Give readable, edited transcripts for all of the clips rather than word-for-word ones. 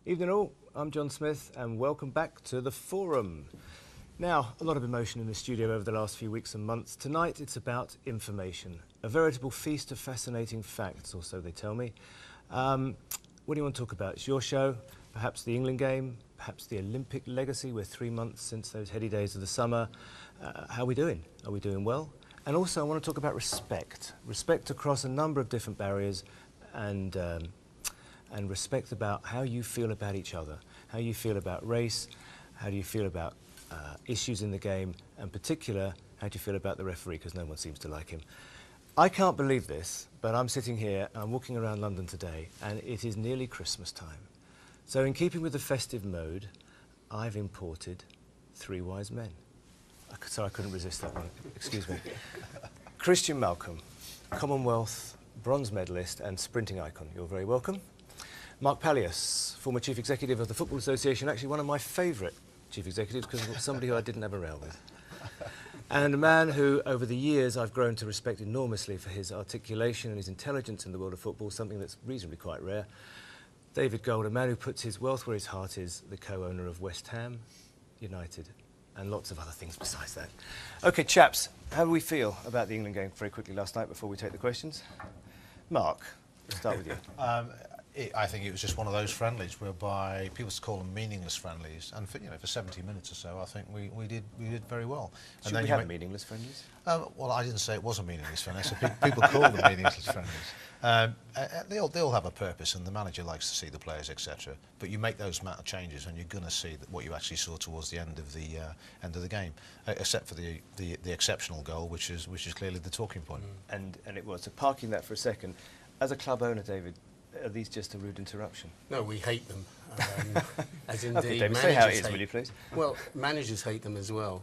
Evening all, I'm Jon Smith and welcome back to the Forum. Now, a lot of emotion in the studio over the last few weeks and months. Tonight it's about information, a veritable feast of fascinating facts, or so they tell me. What do you want to talk about? It's your show, perhaps the England game, perhaps the Olympic legacy. We're 3 months since those heady days of the summer. How are we doing? Are we doing well? And also I want to talk about respect. Respect across a number of different barriers and respect about how you feel about each other, how you feel about race, how do you feel about issues in the game, and in particular, how do you feel about the referee, because no one seems to like him. I can't believe this, but I'm sitting here, I'm walking around London today, and it is nearly Christmas time. So in keeping with the festive mode, I've imported 3 wise men. Sorry, I couldn't resist that one, excuse me. Christian Malcolm, Commonwealth bronze medalist and sprinting icon. You're very welcome. Mark Palios, former Chief Executive of the Football Association, actually one of my favourite Chief Executives because somebody who I didn't have a row with. And a man who, over the years, I've grown to respect enormously for his articulation and his intelligence in the world of football, something that's reasonably quite rare. David Gold, a man who puts his wealth where his heart is, the co-owner of West Ham United, and lots of other things besides that. OK, chaps, how do we feel about the England game very quickly last night before we take the questions? Mark, let's start with you. I think it was just one of those friendlies whereby people call them meaningless friendlies, and for 70 minutes or so, I think we did very well. Should we have meaningless friendlies? Well, I didn't say it was a meaningless friendly. I said people call them meaningless friendlies. They all have a purpose, and the manager likes to see the players, etc. But you make those changes, and you're going to see what you actually saw towards the end of the game, except for the exceptional goal, which is clearly the talking point. And it was. So parking that for a second, as a club owner, David, are these just a rude interruption? No, we hate them. As indeed, okay, David, say how it is, will you please? Well, managers hate them as well.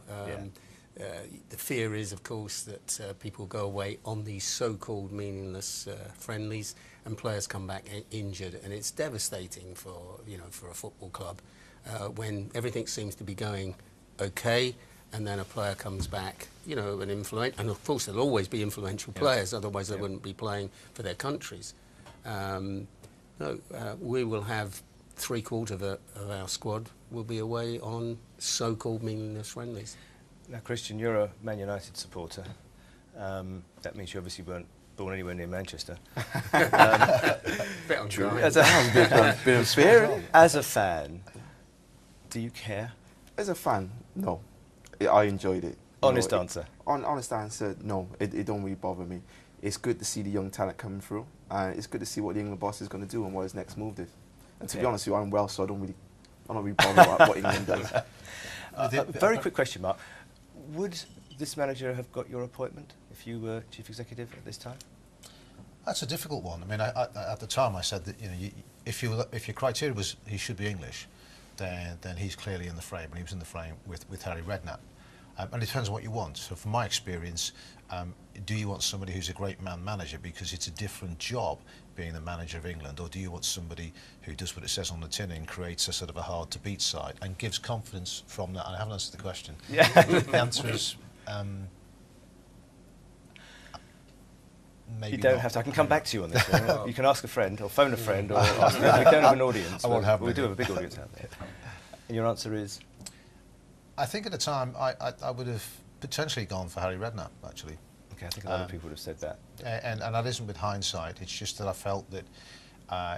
The fear is, of course, that people go away on these so-called meaningless friendlies, and players come back injured, and it's devastating for a football club when everything seems to be going okay, and then a player comes back, and of course there'll always be influential players, otherwise they wouldn't be playing for their countries. We will have 3/4 of our squad will be away on so-called meaningless friendlies. Now, Christian, you're a Man United supporter. That means you obviously weren't born anywhere near Manchester. Bit on true. As a fan, do you care? As a fan, no. I enjoyed it. Honest answer. Honest answer, no. It don't really bother me. It's good to see the young talent coming through. It's good to see what the England boss is going to do and what his next move is. And to be honest with you, I'm Welsh, so I'm not really bothered about what England does. Very quick question, Mark. Would this manager have got your appointment if you were chief executive at this time? That's a difficult one. I mean, at the time I said that if your criteria was he should be English, then he's clearly in the frame, and he was in the frame with Harry Redknapp. And it depends on what you want. So from my experience, do you want somebody who's a great man manager because it's a different job being the manager of England, or do you want somebody who does what it says on the tin and creates a sort of a hard to beat side and gives confidence from that? And I haven't answered the question. Yeah. The answer is maybe you don't not. have to. I can come back to you on this one. You can ask a friend or phone a friend or ask me. We don't have an audience. I won't have we do have a big audience out there. And your answer is? I think at the time I would have potentially gone for Harry Redknapp, actually. Okay, I think a lot of people would have said that. And that isn't with hindsight. It's just that I felt that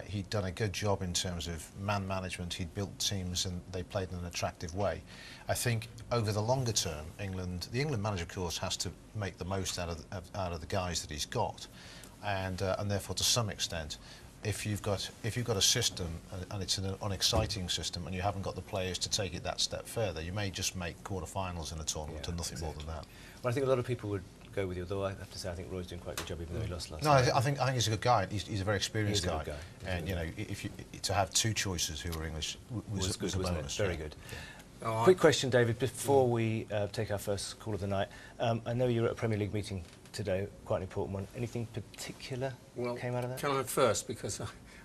he'd done a good job in terms of man management. He'd built teams and they played in an attractive way. I think over the longer term, the England manager, of course, has to make the most out of the guys that he's got, and therefore, to some extent, if you've got a system and it's an unexciting system and you haven't got the players to take it that step further, you may just make quarter-finals in a tournament and nothing more than that. Well, I think a lot of people would go with you, although I have to say I think Roy's doing quite a good job, even though he lost last No, night. I think he's a good guy. He's a very experienced guy. And if to have 2 choices who were English was good, a wasn't bonus. Very good. Oh, Quick question, David, before we take our first call of the night. I know you were at a Premier League meeting today, quite an important one. Anything particular came out of that? Can I first, because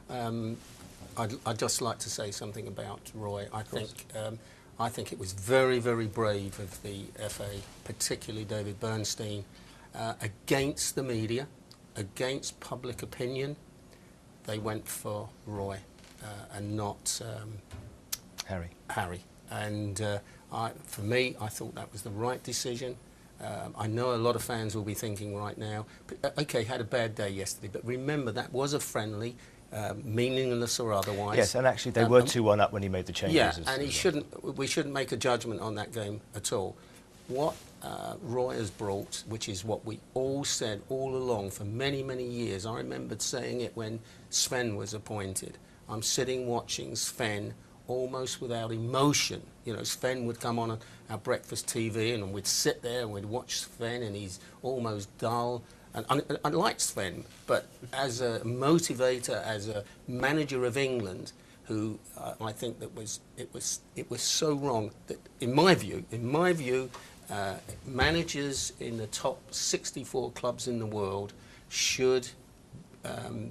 I'd just like to say something about Roy. I think it was very, very brave of the FA, particularly David Bernstein, against the media, against public opinion. They went for Roy. and not Harry. And for me, I thought that was the right decision. I know a lot of fans will be thinking right now, okay, had a bad day yesterday, but remember that was a friendly, meaningless or otherwise. Yes, and actually they were 2-1 up when he made the changes. Yeah, and we shouldn't make a judgment on that game at all. What Roy has brought, which is what we all said all along for many, many years. I remembered saying it when Sven was appointed. I'm sitting watching Sven almost without emotion. You know, Sven would come on our breakfast TV and we'd sit there and we'd watch Sven, and he's almost dull. And I liked Sven, but as a motivator, as a manager of England, who I think that it was so wrong that, in my view, managers in the top 64 clubs in the world should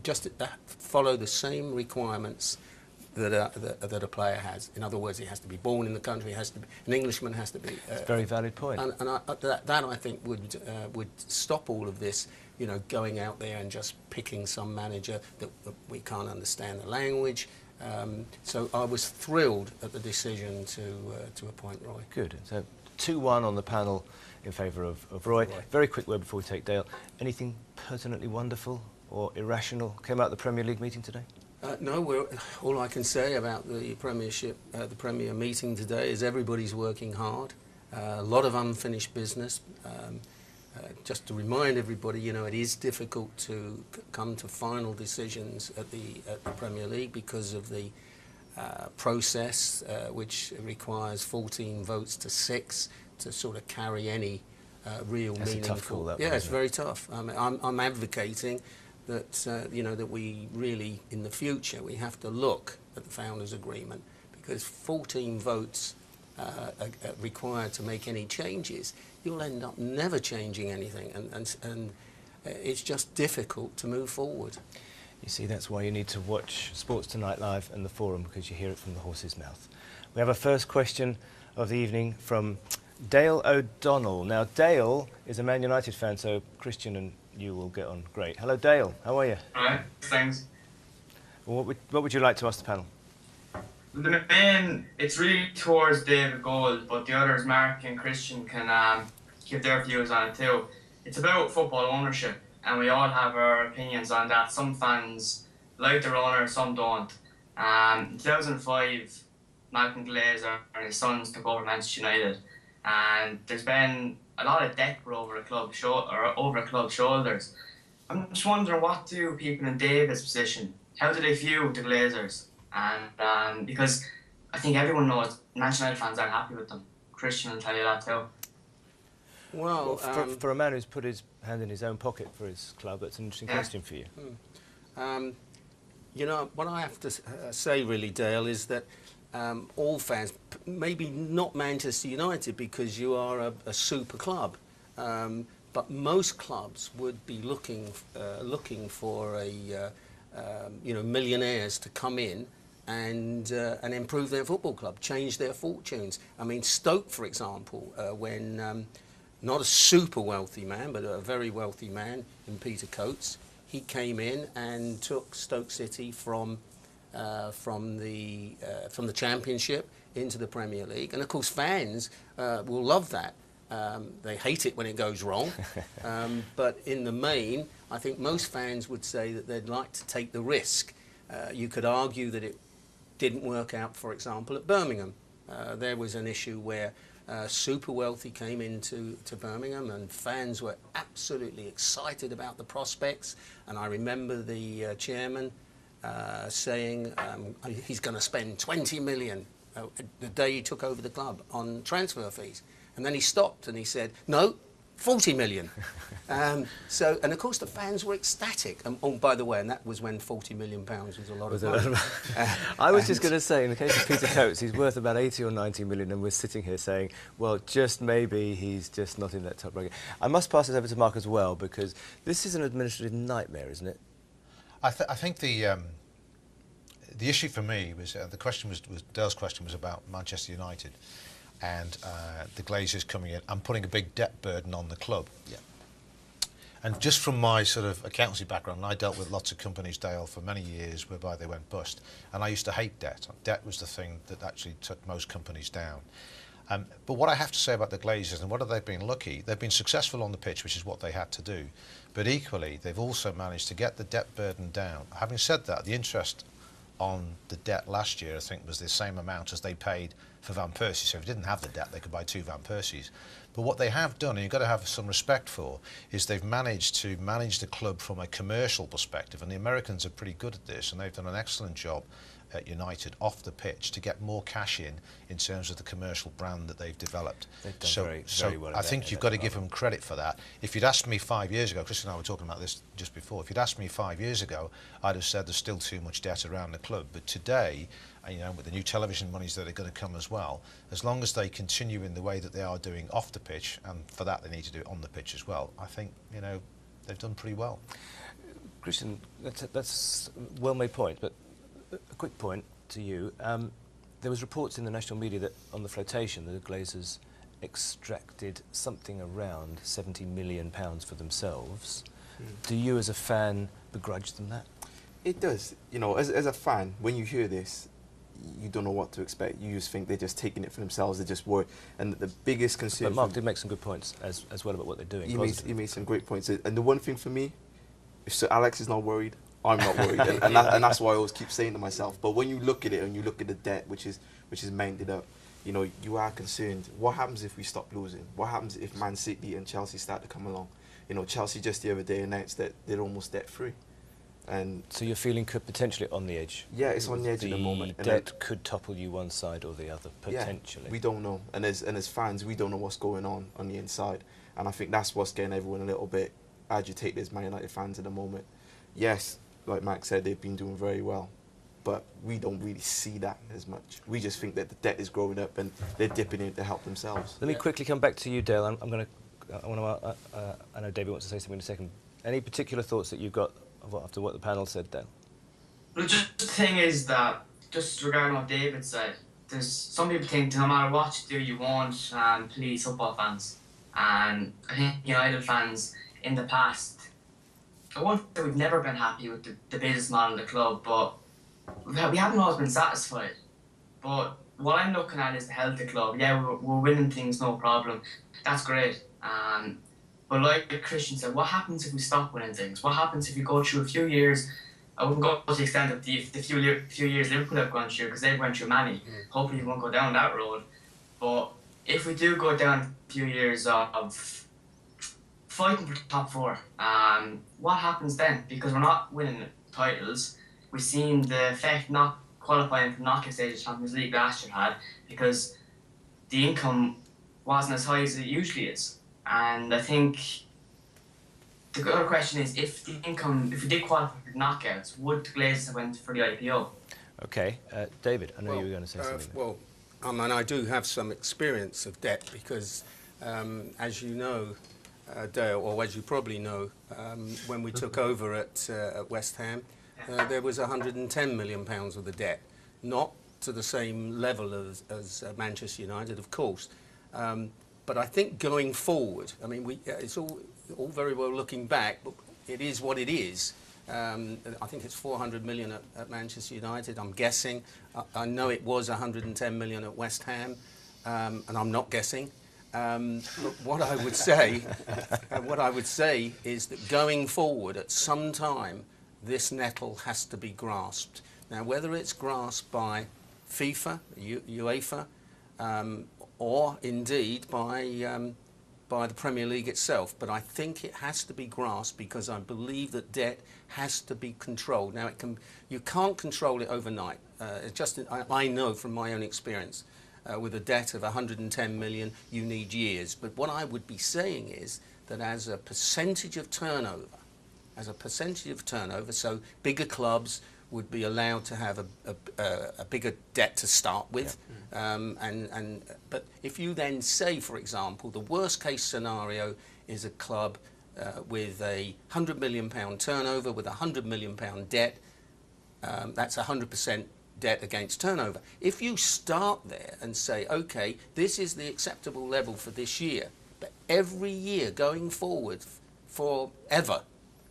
just follow the same requirements that a player has. In other words, he has to be born in the country. He has to be, an Englishman has to be. That's a very valid point. And that I think would stop all of this. You know, going out there and just picking some manager that we can't understand the language. So I was thrilled at the decision to appoint Roy. Good. So 2-1 on the panel in favour of Roy. Very quick word before we take Dale. Anything pertinently wonderful or irrational came out of the Premier League meeting today? No, all I can say about the Premiership, the Premier meeting today is everybody's working hard. A lot of unfinished business. Just to remind everybody, you know, it is difficult to come to final decisions at the Premier League because of the process, which requires 14 votes to 6 to sort of carry any real That's meaningful. A tough call, that yeah, one, it's very tough. I mean, I'm advocating that you know, that we really, in the future, we have to look at the Founders' Agreement, because 14 votes are required to make any changes. You'll end up never changing anything, and it's just difficult to move forward. You see, that's why you need to watch Sports Tonight Live and the Forum, because you hear it from the horse's mouth. We have a first question of the evening from Dale O'Donnell. Now, Dale is a Man United fan, so Christian and you will get on great. Hello, Dale. How are you? All right, thanks. Well, what would you like to ask the panel? The main, it's really towards David Gold, but the others, Mark and Christian, can give their views on it too. It's about football ownership, and we all have our opinions on that. Some fans like their owner, some don't. In 2005, Malcolm Glazer and his sons took over Manchester United, and there's been a lot of debt put over a club's shoulders. I'm just wondering, what do people in David's position, how do they view the Glazers? And because I think everyone knows Manchester United fans aren't happy with them. Christian will tell you that too. Well, for a man who's put his hand in his own pocket for his club, that's an interesting question for you. You know, what I have to say really, Dale, is that all fans, maybe not Manchester United because you are a super club, but most clubs would be looking for you know, millionaires to come in and improve their football club, change their fortunes. I mean, Stoke, for example, when not a super wealthy man, but a very wealthy man in Peter Coates, he came in and took Stoke City from the Championship into the Premier League, and of course fans will love that. They hate it when it goes wrong, but in the main, I think most fans would say that they'd like to take the risk. You could argue that it didn't work out, for example, at Birmingham. There was an issue where super wealthy came into Birmingham, and fans were absolutely excited about the prospects. And I remember the chairman saying he's going to spend 20 million the day he took over the club on transfer fees. And then he stopped and he said, no, 40 million. And of course the fans were ecstatic. Oh, by the way, and that was when 40 million pounds was a lot of money. I was just going to say, in the case of Peter Coates, he's worth about 80 or 90 million, and we're sitting here saying, well, just maybe he's just not in that top bracket. I must pass this over to Mark as well, because this is an administrative nightmare, isn't it? I think the issue for me was the question was Dale's question was about Manchester United and the Glazers coming in and putting a big debt burden on the club. Yeah. And just from my sort of accountancy background, I dealt with lots of companies, Dale, for many years whereby they went bust. And I used to hate debt. Debt was the thing that actually took most companies down. But what I have to say about the Glazers, and whether they've been lucky, they've been successful on the pitch, which is what they had to do. But equally, they've also managed to get the debt burden down. Having said that, the interest on the debt last year, I think, was the same amount as they paid for Van Persie. So if they didn't have the debt, they could buy 2 Van Persies. But what they have done, and you've got to have some respect for, is they've managed to manage the club from a commercial perspective. And the Americans are pretty good at this, and they've done an excellent job at United off the pitch to get more cash in terms of the commercial brand that they've developed. They've done very well. I think you've got to give them credit for that. If you'd asked me 5 years ago, Chris and I were talking about this just before, if you'd asked me 5 years ago, I'd have said there's still too much debt around the club. But today, you know, with the new television monies that are going to come as well, as long as they continue in the way that they are doing off the pitch, and for that they need to do it on the pitch as well, I think, you know, they've done pretty well. Christian, that's a well-made point, but a quick point to you. There was reports in the national media that on the flotation, the Glazers extracted something around £70 million for themselves. Do you, as a fan, begrudge them that? It does. You know, as a fan, when you hear this, you don't know what to expect. You just think they're just taking it for themselves. They're just worried. And the biggest concern... But Mark did make some good points as well about what they're doing. He made some great points. And the one thing for me, if Sir Alex is not worried, I'm not worried. and that's why I always keep saying to myself. But when you look at it and you look at the debt, which is mounted up, you know, you are concerned. What happens if we stop losing? What happens if Man City and Chelsea start to come along? You know, Chelsea just the other day announced that they're almost debt-free. And so you're feeling potentially on the edge? Yeah, it's on the edge at the moment. The debt could topple you one side or the other, potentially. Yeah, we don't know. And as fans, we don't know what's going on the inside. And I think that's what's getting everyone a little bit agitated as Man United fans at the moment. Yes, like Max said, they've been doing very well. But we don't really see that as much. We just think that the debt is growing up and they're dipping in to help themselves. Let me quickly come back to you, Dale. I know David wants to say something in a second. Any particular thoughts that you've got after what the panel said, Dale? Well, just the thing is that, just regarding what David said, there's some people think no matter what you do, you won't please football fans. And I think United fans in the past, I won't say we've never been happy with the business model of the club, but we haven't always been satisfied. But what I'm looking at is the health of the club. Yeah, we're winning things, no problem. That's great. But like Christian said, what happens if we stop winning things? What happens if we go through a few years? I wouldn't go to the extent of the few years Liverpool have gone through, because they've went through many. Hopefully we won't go down that road. But if we do go down a few years of fighting for top 4, what happens then? Because we're not winning titles. We've seen the effect not qualifying for knockout stage of Champions League last year had, because the income wasn't as high as it usually is. And I think the other question is, if we did qualify for knockouts, would the Glazers have went for the IPO? Okay, David, I know you were going to say something. Well, I mean, I do have some experience of debt because, as you know, Dale, or as you probably know, when we took over at West Ham, there was £110 million worth of debt, not to the same level as Manchester United, of course. But I think going forward, I mean, it's all very well looking back, but it is what it is. I think it's 400 million at Manchester United, I'm guessing. I know it was 110 million at West Ham, and I'm not guessing. But what I would say, is that going forward, at some time, this nettle has to be grasped. Now, whether it's grasped by FIFA, UEFA, or indeed by the Premier League itself, but I think it has to be grasped because I believe that debt has to be controlled. Now, you can't control it overnight. I know from my own experience, with a debt of 110 million, you need years. But what I would be saying is that as a percentage of turnover, so bigger clubs would be allowed to have a bigger debt to start with. Yeah. But if you then say, for example, the worst case scenario is a club with a £100 million turnover with a £100 million debt, that's 100% debt against turnover. If you start there and say, okay, this is the acceptable level for this year, but every year going forward forever,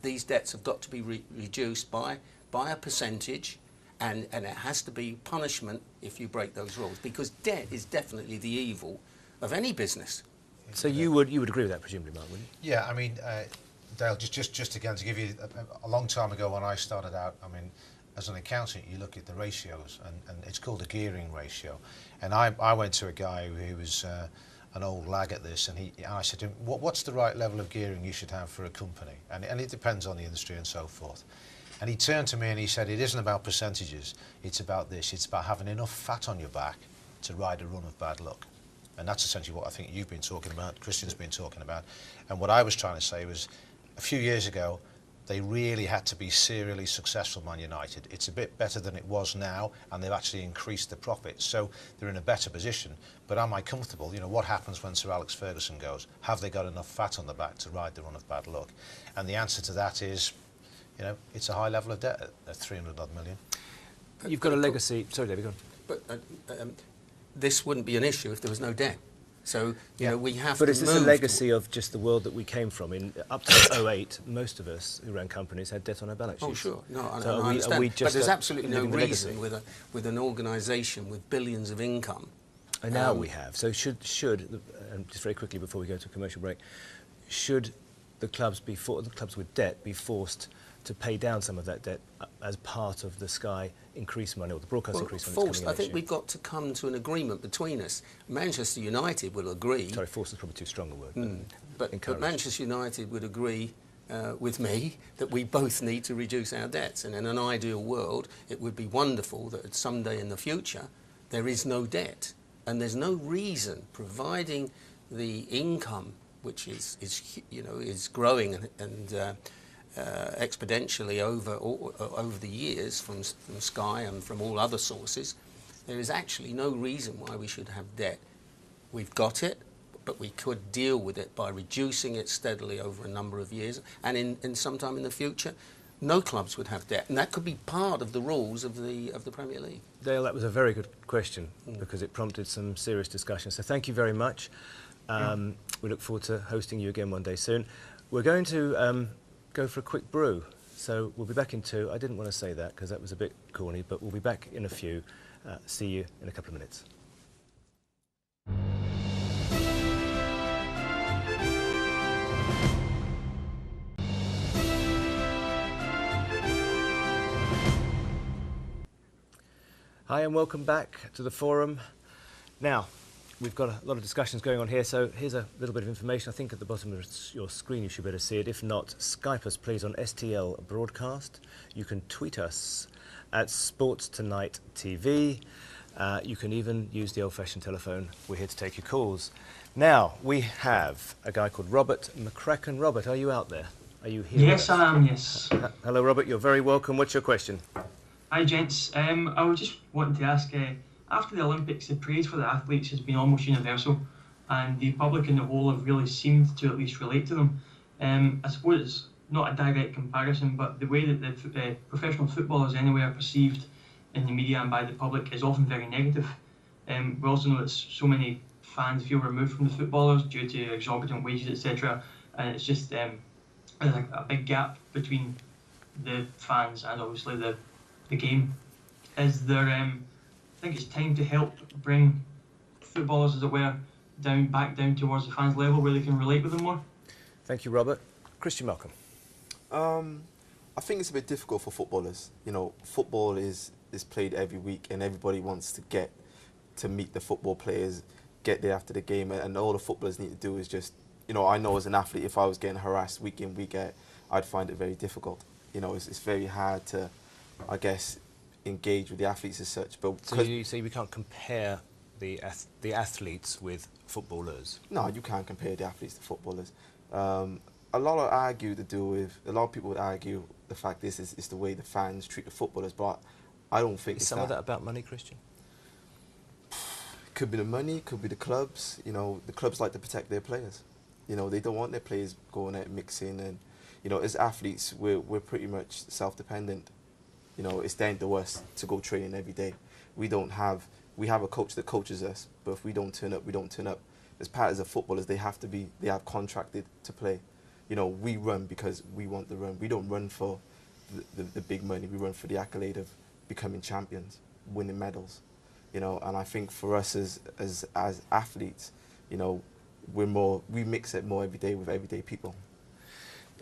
these debts have got to be reduced by a percentage, and it has to be punishment if you break those rules, because debt is definitely the evil of any business. So you would agree with that, presumably, Mark, wouldn't you? Yeah, I mean, Dale, just again to give you a long time ago when I started out, I mean, as an accountant, you look at the ratios, and it's called a gearing ratio. And I went to a guy who was an old lag at this, and I said to him, what's the right level of gearing you should have for a company? And it depends on the industry and so forth. And he turned to me and he said, it isn't about percentages, it's about this, it's about having enough fat on your back to ride a run of bad luck. And that's essentially what I think you've been talking about, Christian's been talking about. And what I was trying to say was, a few years ago, they really had to be serially successful, Man United. It's a bit better than it was now, and they've actually increased the profits. So they're in a better position. But am I comfortable? You know, what happens when Sir Alex Ferguson goes? Have they got enough fat on the back to ride the run of bad luck? And the answer to that is, you know, it's a high level of debt at 300 odd million. You've got a legacy. Sorry, David, go on. But this wouldn't be an issue if there was no debt. So, you know, we have But to is this a legacy of just the world that we came from? Up to 08, most of us who ran companies had debt on our balance sheets. Oh, sure. No, I So understand. But there's absolutely no living the reason legacy? with an organisation with billions of income. And now we have. So should and just very quickly before we go to a commercial break, should the clubs with debt be forced to pay down some of that debt as part of the Sky increased money or the broadcast increase money? Forced. I think we've got to come to an agreement between us. Manchester United will agree. Sorry, forced is probably too strong a word. But Manchester United would agree with me that we both need to reduce our debts. And in an ideal world, it would be wonderful that someday in the future there is no debt. And there's no reason, providing the income, which is growing and exponentially over the years from Sky and from all other sources, there is actually no reason why we should have debt. We've got it, but we could deal with it by reducing it steadily over a number of years, and in sometime in the future, no clubs would have debt, and that could be part of the rules of the Premier League. Dale, that was a very good question because it prompted some serious discussion. So thank you very much. We look forward to hosting you again one day soon. We're going to go for a quick brew. So we'll be back in 2. I didn't want to say that because that was a bit corny, but we'll be back in a few. See you in a couple of minutes. Hi and welcome back to the forum. Now, we've got a lot of discussions going on here, so here's a little bit of information. I think at the bottom of your screen you should be able to see it. If not, Skype us please on STL Broadcast. You can tweet us at Sports Tonight TV. You can even use the old-fashioned telephone. We're here to take your calls. Now, we have a guy called Robert McCracken. Robert, are you out there? Are you here? Yes, I am, yes. Hello, Robert. You're very welcome. What's your question? Hi, gents. I was just wanting to ask, after the Olympics, the praise for the athletes has been almost universal, and the public in the whole have really seemed to at least relate to them. I suppose it's not a direct comparison, but the way that the professional footballers anyway are perceived in the media and by the public is often very negative. We also know that so many fans feel removed from the footballers due to exorbitant wages, etc. And it's just there's a big gap between the fans and obviously the game. Is there? I think it's time to help bring footballers, as it were, back down towards the fans' level where they can relate with them more. Thank you, Robert. Christian Malcolm. I think it's a bit difficult for footballers. You know, football is played every week, and everybody wants to get to meet the football players, get there after the game, and all the footballers need to do is just, you know, I know as an athlete, if I was getting harassed week in, week out, I'd find it very difficult. You know, it's very hard to, I guess, engage with the athletes as such. But so you say we can't compare the athletes with footballers? No, you can't compare the athletes to footballers. A lot of people would argue the fact this is the way the fans treat the footballers, but I don't think Is some of that about money, Christian? Could be the money, could be the clubs. You know, the clubs like to protect their players. You know, they don't want their players going out mixing, and you know, as athletes, we're pretty much self-dependent. You know, it's down to us to go training every day. We have a coach that coaches us, but if we don't turn up, we don't turn up. As part of the footballers, they have contracted to play. You know, we run because we want the run. We don't run for the big money. We run for the accolade of becoming champions, winning medals. You know, and I think for us as athletes, you know, we mix it more every day with everyday people.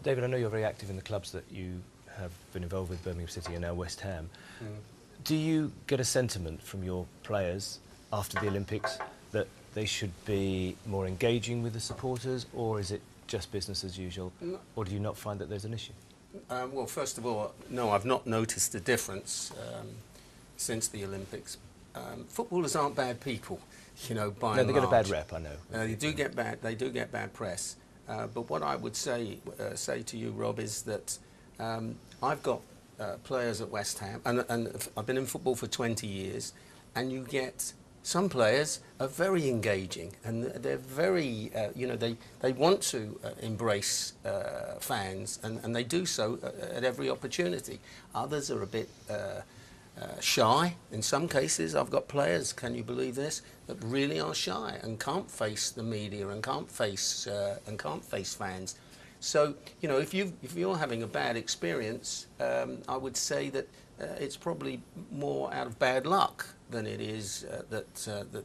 David, I know you're very active in the clubs that you have been involved with, Birmingham City and now West Ham. Do you get a sentiment from your players after the Olympics that they should be more engaging with the supporters, or is it just business as usual, or do you not find that there's an issue? Well, first of all, no, I've not noticed a difference since the Olympics. Footballers aren't bad people, you know, by and large. They get a bad rep, I know. They do get bad press. But what I would say to you, Rob, is that I've got players at West Ham, and I've been in football for 20 years, and you get some players are very engaging, and they're very, you know, they want to embrace fans, and they do so at every opportunity. Others are a bit shy. In some cases, I've got players, can you believe this, that really are shy and can't face the media and can't face fans. So, you know, if you're having a bad experience, I would say that it's probably more out of bad luck than it is that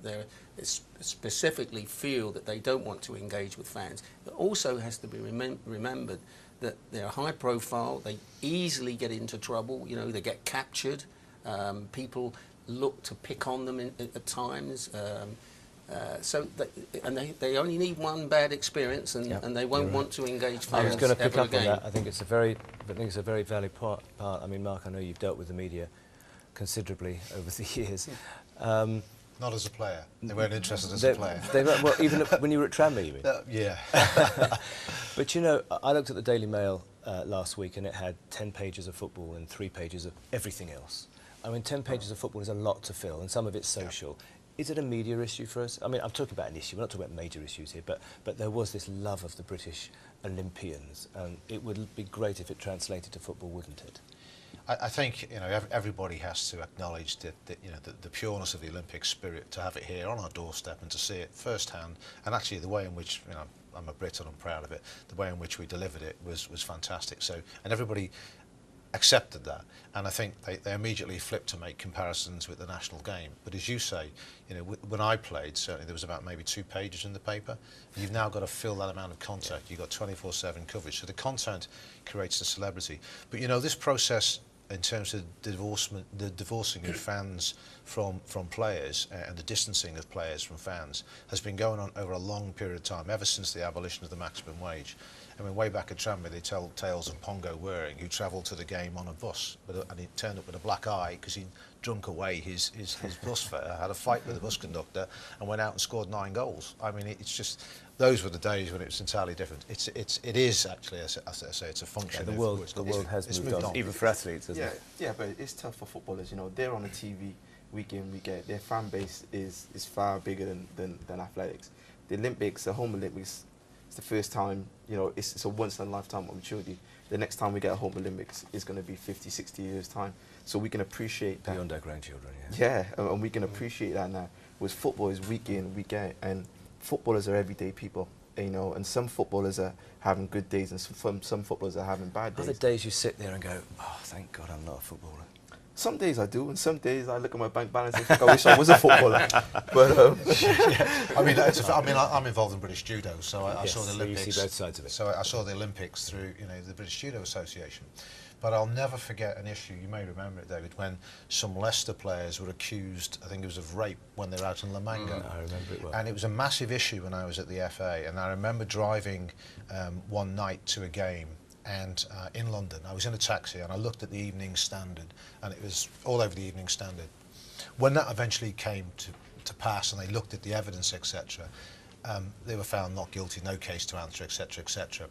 they specifically feel that they don't want to engage with fans. It also has to be remembered that they're high profile, they easily get into trouble, you know, they get captured, people look to pick on them at times. They only need one bad experience, and they won't want to engage fans. I was going to pick up again. on that. I think it's a very valid part. I mean, Mark, I know you've dealt with the media considerably over the years. Not as a player. They weren't interested as a player. Well, even when you were at Tranmere, you mean? Yeah. But you know, I looked at the Daily Mail last week, and it had 10 pages of football and 3 pages of everything else. I mean, 10 pages of football is a lot to fill, and some of it's social. Yeah. Is it a media issue for us? I mean, I'm talking about an issue. We're not talking about major issues here, but there was this love of the British Olympians, and it would be great if it translated to football, wouldn't it? I think, you know, everybody has to acknowledge that you know, the pureness of the Olympic spirit, to have it here on our doorstep and to see it firsthand, and actually the way in which, you know, I'm a Brit and I'm proud of it, the way in which we delivered it was fantastic. So, and everybody accepted that, and I think they immediately flipped to make comparisons with the national game. But as you say, you know, when I played, certainly there was about maybe 2 pages in the paper. You've now got to fill that amount of content. You've got 24/7 coverage, so the content creates the celebrity. But you know, this process in terms of the divorcing of fans from players and the distancing of players from fans has been going on over a long period of time, ever since the abolition of the maximum wage. I mean, way back at Tranmere, they tell tales of Pongo Waring, who travelled to the game on a bus, and he turned up with a black eye because he'd drunk away his bus fare, had a fight with the bus conductor, and went out and scored 9 goals. I mean, it's just, those were the days when it was entirely different. It is actually, as I say, it's a function. Yeah, the world has moved on, even for athletes, hasn't it? Yeah, but it's tough for footballers. You know, they're on the TV week in, week out. Their fan base is far bigger than athletics. The Olympics, the home Olympics, it's the first time, you know, it's a once-in-a-lifetime opportunity. The next time we get a home Olympics is going to be 50, 60 years' time. So we can appreciate that. Beyond our grandchildren, yeah. Yeah, and we can appreciate that now. With football is week in, week out, and footballers are everyday people, you know, and some footballers are having good days and some footballers are having bad days. Are there days you sit there and go, oh, thank God I'm not a footballer? Some days I do, and some days I look at my bank balance and think I wish I was a footballer. But yeah. I mean, I'm involved in British Judo, so I saw the Olympics. So you see both sides of it. So I saw the Olympics through, you know, the British Judo Association. But I'll never forget an issue, you may remember it, David, when some Leicester players were accused, I think it was of rape, when they were out in La Manga. I remember it well. And it was a massive issue when I was at the FA, and I remember driving one night to a game, and in London, I was in a taxi and I looked at the Evening Standard, and it was all over the Evening Standard. When that eventually came to pass and they looked at the evidence, etc., they were found not guilty, no case to answer, etc., etc.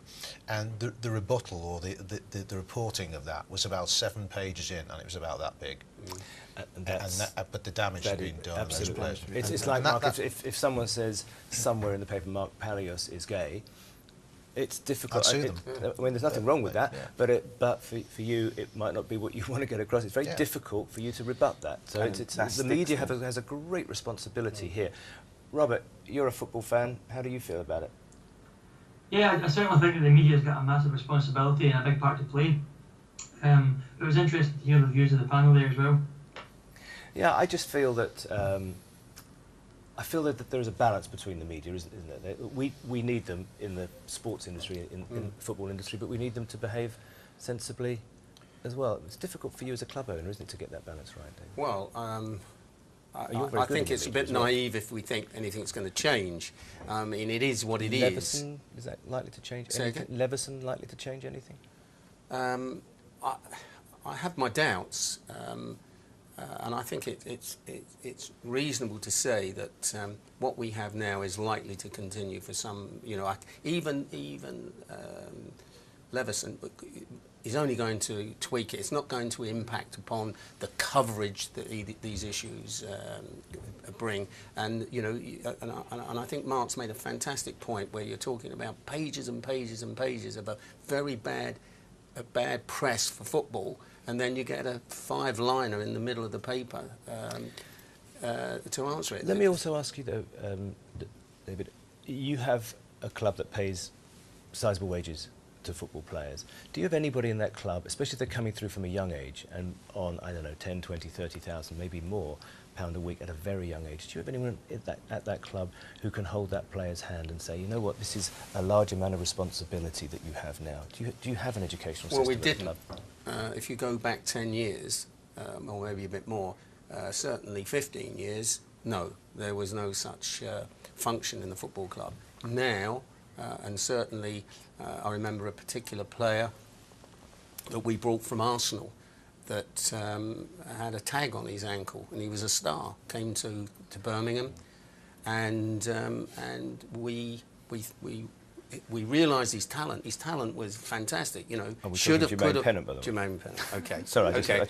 And the rebuttal or the reporting of that was about 7 pages in, and it was about that big. But the damage had been done. Absolutely. Those players. It's like, Mark, if someone says somewhere in the paper, Mark Palios is gay, it's difficult. I'd sue them. I mean, there's nothing wrong with that, yeah. but for you, it might not be what you want to get across. It's very difficult for you to rebut that. So the media has a great responsibility here. Robert, you're a football fan. How do you feel about it? Yeah, I certainly think that the media's got a massive responsibility and a big part to play. It was interesting to hear the views of the panel there as well. Yeah, I just feel that that there is a balance between the media, isn't there? We need them in the sports industry, in the football industry, but we need them to behave sensibly as well. It's difficult for you as a club owner, isn't it, to get that balance right, David? Well, I think it's a bit naive if we think anything's going to change. I mean, it is what it is. Leveson, is that likely to change anything? Leveson likely to change anything? I have my doubts, and I think it's reasonable to say that what we have now is likely to continue for some. You know, even Leveson is only going to tweak it. It's not going to impact upon the coverage that these issues bring. And you know, and I think Mark's made a fantastic point where you're talking about pages and pages and pages of a very bad press for football, and then you get a 5-liner in the middle of the paper to answer it. Let me also ask you though, David, you have a club that pays sizable wages to football players. Do you have anybody in that club, especially if they're coming through from a young age and on, I don't know, 10, 20, 30,000, maybe more pound a week at a very young age? Do you have anyone at that club who can hold that player's hand and say, you know what, this is a large amount of responsibility that you have now? Do you have an educational system we at didn't. the club? If you go back 10 years, or maybe a bit more, certainly 15 years, no, there was no such function in the football club. Now, and certainly I remember a particular player that we brought from Arsenal that had a tag on his ankle, and he was a star, came to Birmingham, and we realised his talent. His talent was fantastic, you know. Should have, could have. Pennant, by the way. Jermaine Pennant. Okay. Sorry, I okay.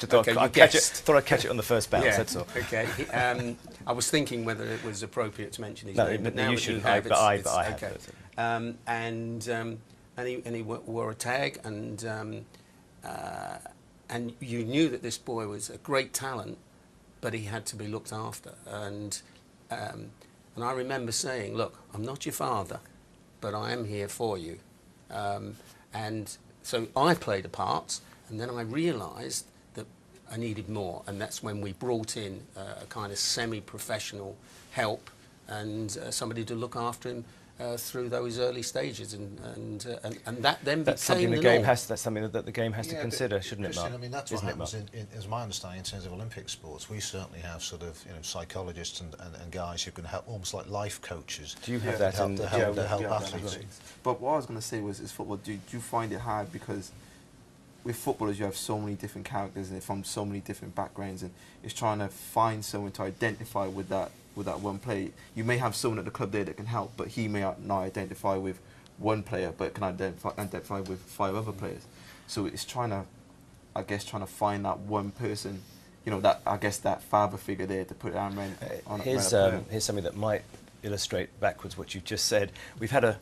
just thought I'd catch it on the first bounce. Yeah. That's all. Okay. I was thinking whether it was appropriate to mention his No, name, but no, now you that should. you have, I it's have. okay. And he wore a tag, and you knew that this boy was a great talent, but he had to be looked after. And I remember saying, look, I'm not your father, but I am here for you. And so I played a part, and then I realised that I needed more, and that's when we brought in a kind of semi-professional help and somebody to look after him through those early stages, and that then that's became something the the game norm. has. That's something that the game has to consider, shouldn't it, Christian, Mark? I mean, that's what Isn't it, happens Mark? as my understanding in terms of Olympic sports. We certainly have sort of psychologists and guys who can help, almost like life coaches. Do you have that in to help athletes? But what I was going to say was, is football, do you find it hard because with footballers you have so many different characters and they're from so many different backgrounds, and it's trying to find someone to identify with that one player. You may have someone at the club there that can help, but he may not identify with one player, but can identify with 5 other players. So it's trying to find that one person, you know, that father figure there to put arm around on Here's something that might illustrate backwards what you've just said. We've had a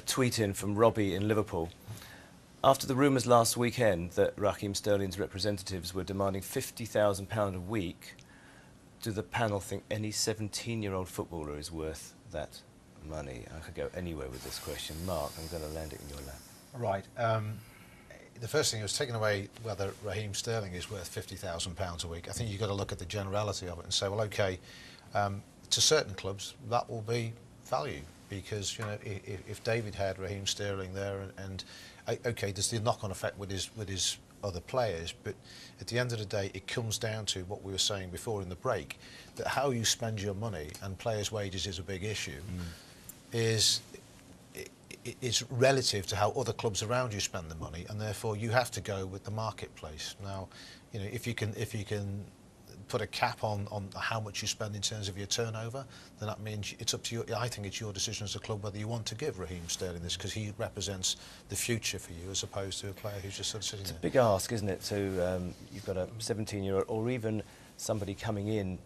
tweet in from Robbie in Liverpool. After the rumours last weekend that Raheem Sterling's representatives were demanding £50,000 a week, do the panel think any 17-year-old footballer is worth that money? I could go anywhere with this question. Mark, I'm going to land it in your lap. Right. The first thing was taking away whether Raheem Sterling is worth £50,000 a week. I think you've got to look at the generality of it and say, well, OK, to certain clubs that will be value, because you know if David had Raheem Sterling there and OK, there's the knock-on effect with his other players, but at the end of the day it comes down to what we were saying before in the break, that how you spend your money, and players' wages is a big issue, is it's relative to how other clubs around you spend the money, and therefore you have to go with the marketplace. Now, you know, if you can put a cap on how much you spend in terms of your turnover, then that means it's up to you. I think it's your decision as a club whether you want to give Raheem Sterling this, because he represents the future for you as opposed to a player who's just sort of sitting there. It's a big ask, isn't it? So you've got a 17-year-old or even somebody coming in,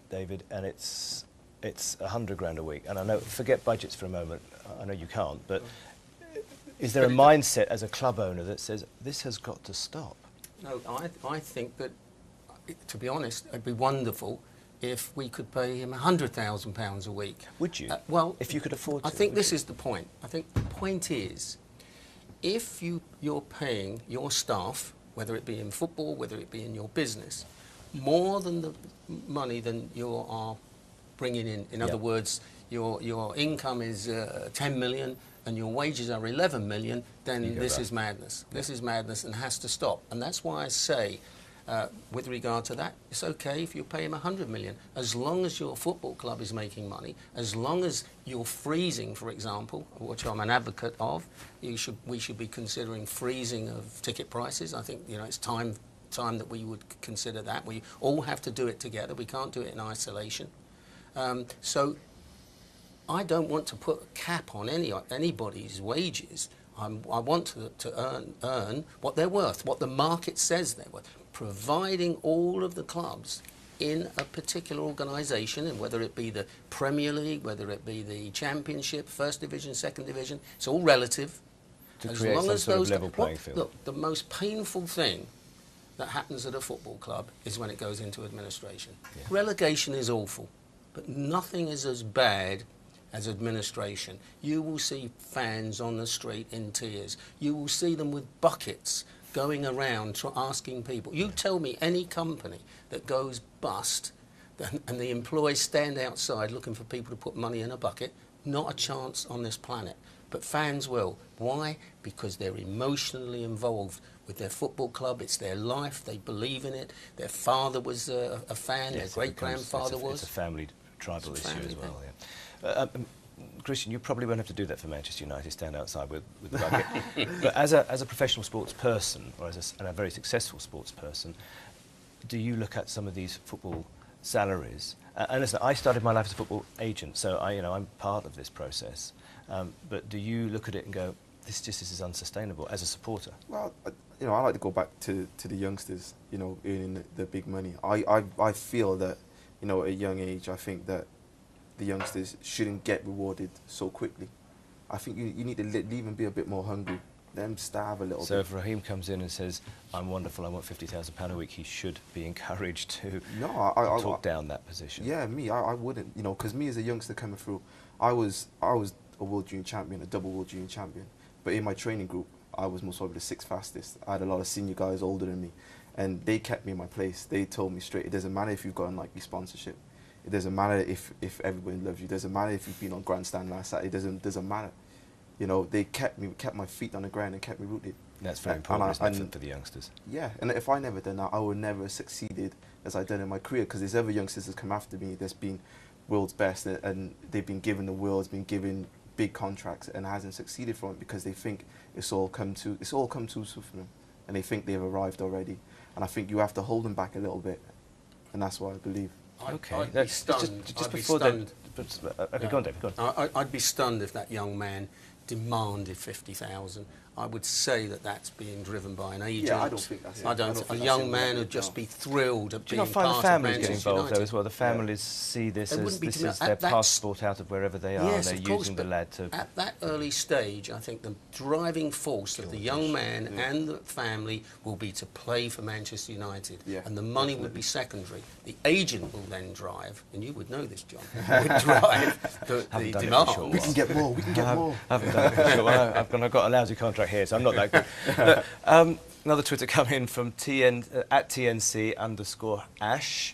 David, and it's 100 grand a week. And I know, forget budgets for a moment, I know you can't, but is there a mindset as a club owner that says this has got to stop? No, I think that, to be honest, it'd be wonderful if we could pay him £100,000 a week. Would you? Well, if you could afford to. I think this is the point. I think the point is, if you're paying your staff, whether it be in football, whether it be in your business, more than the money than you are bringing in. In other words, your income is 10 million and your wages are 11 million, then this is madness. This is madness and has to stop. And that's why I say, with regard to that, it's okay if you pay him 100 million, as long as your football club is making money, as long as you're freezing, for example, which I'm an advocate of. We should be considering freezing of ticket prices. I think, you know, it's time that we would consider that. We all have to do it together. We can't do it in isolation. So I don't want to put a cap on anybody's wages. I want to earn what they're worth, what the market says they're worth, providing all of the clubs in a particular organisation, and whether it be the Premier League, whether it be the Championship, First Division, Second Division, it's all relative. To create some sort of level playing field. Look, the most painful thing that happens at a football club is when it goes into administration. Yeah. Relegation is awful, but nothing is as bad as administration. You will see fans on the street in tears. You will see them with buckets going around asking people. You tell me any company that goes bust and the employees stand outside looking for people to put money in a bucket, not a chance on this planet. But fans will. Why? Because they're emotionally involved with their football club. It's their life. They believe in it. Their father was a fan. Yes, their great-grandfather was. It's a family tribal issue as well. Yeah. Christian, you probably won't have to do that for Manchester United, stand outside with the bucket. But as a professional sports person, or as a very successful sports person, do you look at some of these football salaries? And listen, I started my life as a football agent, so I'm part of this process. But do you look at it and go, this is unsustainable as a supporter? Well, I like to go back to the youngsters, earning the big money. I feel that, at a young age, I think that the youngsters shouldn't get rewarded so quickly. I think you need to leave them be a bit more hungry. Let them starve a little bit. So if Raheem comes in and says, I'm wonderful, I want £50,000 a week, he should be encouraged to talk down that position? Yeah, I wouldn't, because me as a youngster coming through, I was a World Junior Champion, a double World Junior Champion. But in my training group, I was most probably the 6th fastest. I had a lot of senior guys older than me. And they kept me in my place. They told me straight, it doesn't matter if you've got a Nike sponsorship. It doesn't matter if everybody loves you. It doesn't matter if you've been on grandstand last Saturday. It doesn't matter. They kept my feet on the ground and kept me rooted. That's very important, isn't it, for the youngsters? Yeah, and if I never done that, I would never have succeeded as I've done in my career, because there's other youngsters that come after me that's been world's best, and they've been given the world, been given big contracts, and hasn't succeeded from it because they think it's all come too soon for them, and they think they've arrived already. And I think you have to hold them back a little bit, and that's what I believe. Okay, I'd be stunned. Okay, go on, David, go on. I'd be stunned if that young man demanded 50,000. I would say that that's being driven by an agent. Yeah, I don't think that's it. A young man would just be thrilled at being part of Manchester United. Do you not find the families get involved though as well? The families see this as this is their passport out of wherever they are, yes, and they're using the lad to... At that early stage, I think the driving force of the young man and the family will be to play for Manchester United, and the money would be secondary. The agent will then drive, and you would know this, John, would drive the demand. We can get more, we can get more. I haven't done it for sure. Well, I've got a lousy contract here, so I'm not that good. But, another Twitter come in from at TNC_Ash.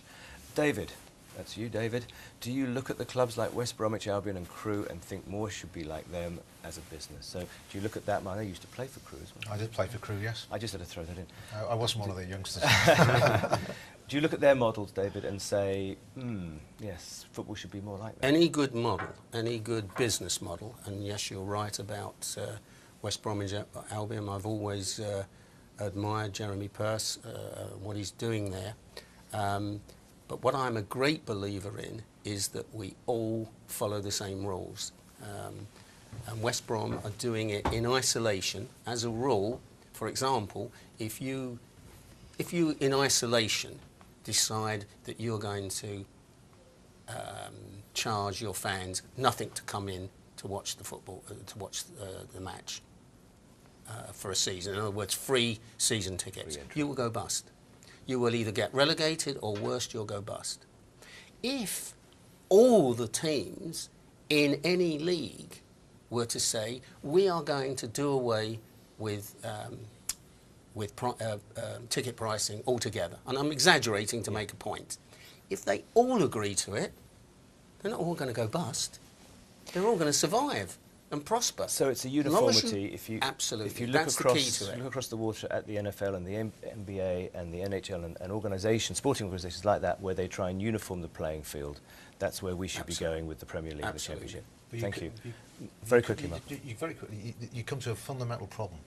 David, that's you, David. Do you look at the clubs like West Bromwich Albion and Crewe and think more should be like them as a business? So do you look at that? I used to play for Crewe as well. I did play for Crewe, yes. I just had to throw that in. I wasn't one of the youngsters. Do you look at their models, David, and say, yes, football should be more like that? Any good model, any good business model, and yes, you're right about West Bromwich Albion. I've always admired Jeremy Pearce, what he's doing there. But what I'm a great believer in is that we all follow the same rules. And West Brom are doing it in isolation. As a rule, for example, if you in isolation decide that you're going to charge your fans nothing to come in to watch the football, to watch the match for a season, in other words, free season tickets, you will go bust. You will either get relegated or worse, you'll go bust. If all the teams in any league were to say, we are going to do away with ticket pricing altogether, and I'm exaggerating to make a point, if they all agree to it, they're not all going to go bust. They're all going to survive and prosper. So it's a uniformity. Absolutely. If you look That's the key to it. look across the water at the NFL and the NBA and the NHL and organisations, sporting organisations like that, where they try and uniform the playing field, that's where we should be going with the Premier League and the Championship. Thank you. Very quickly, Mark. Very quickly, you come to a fundamental problem.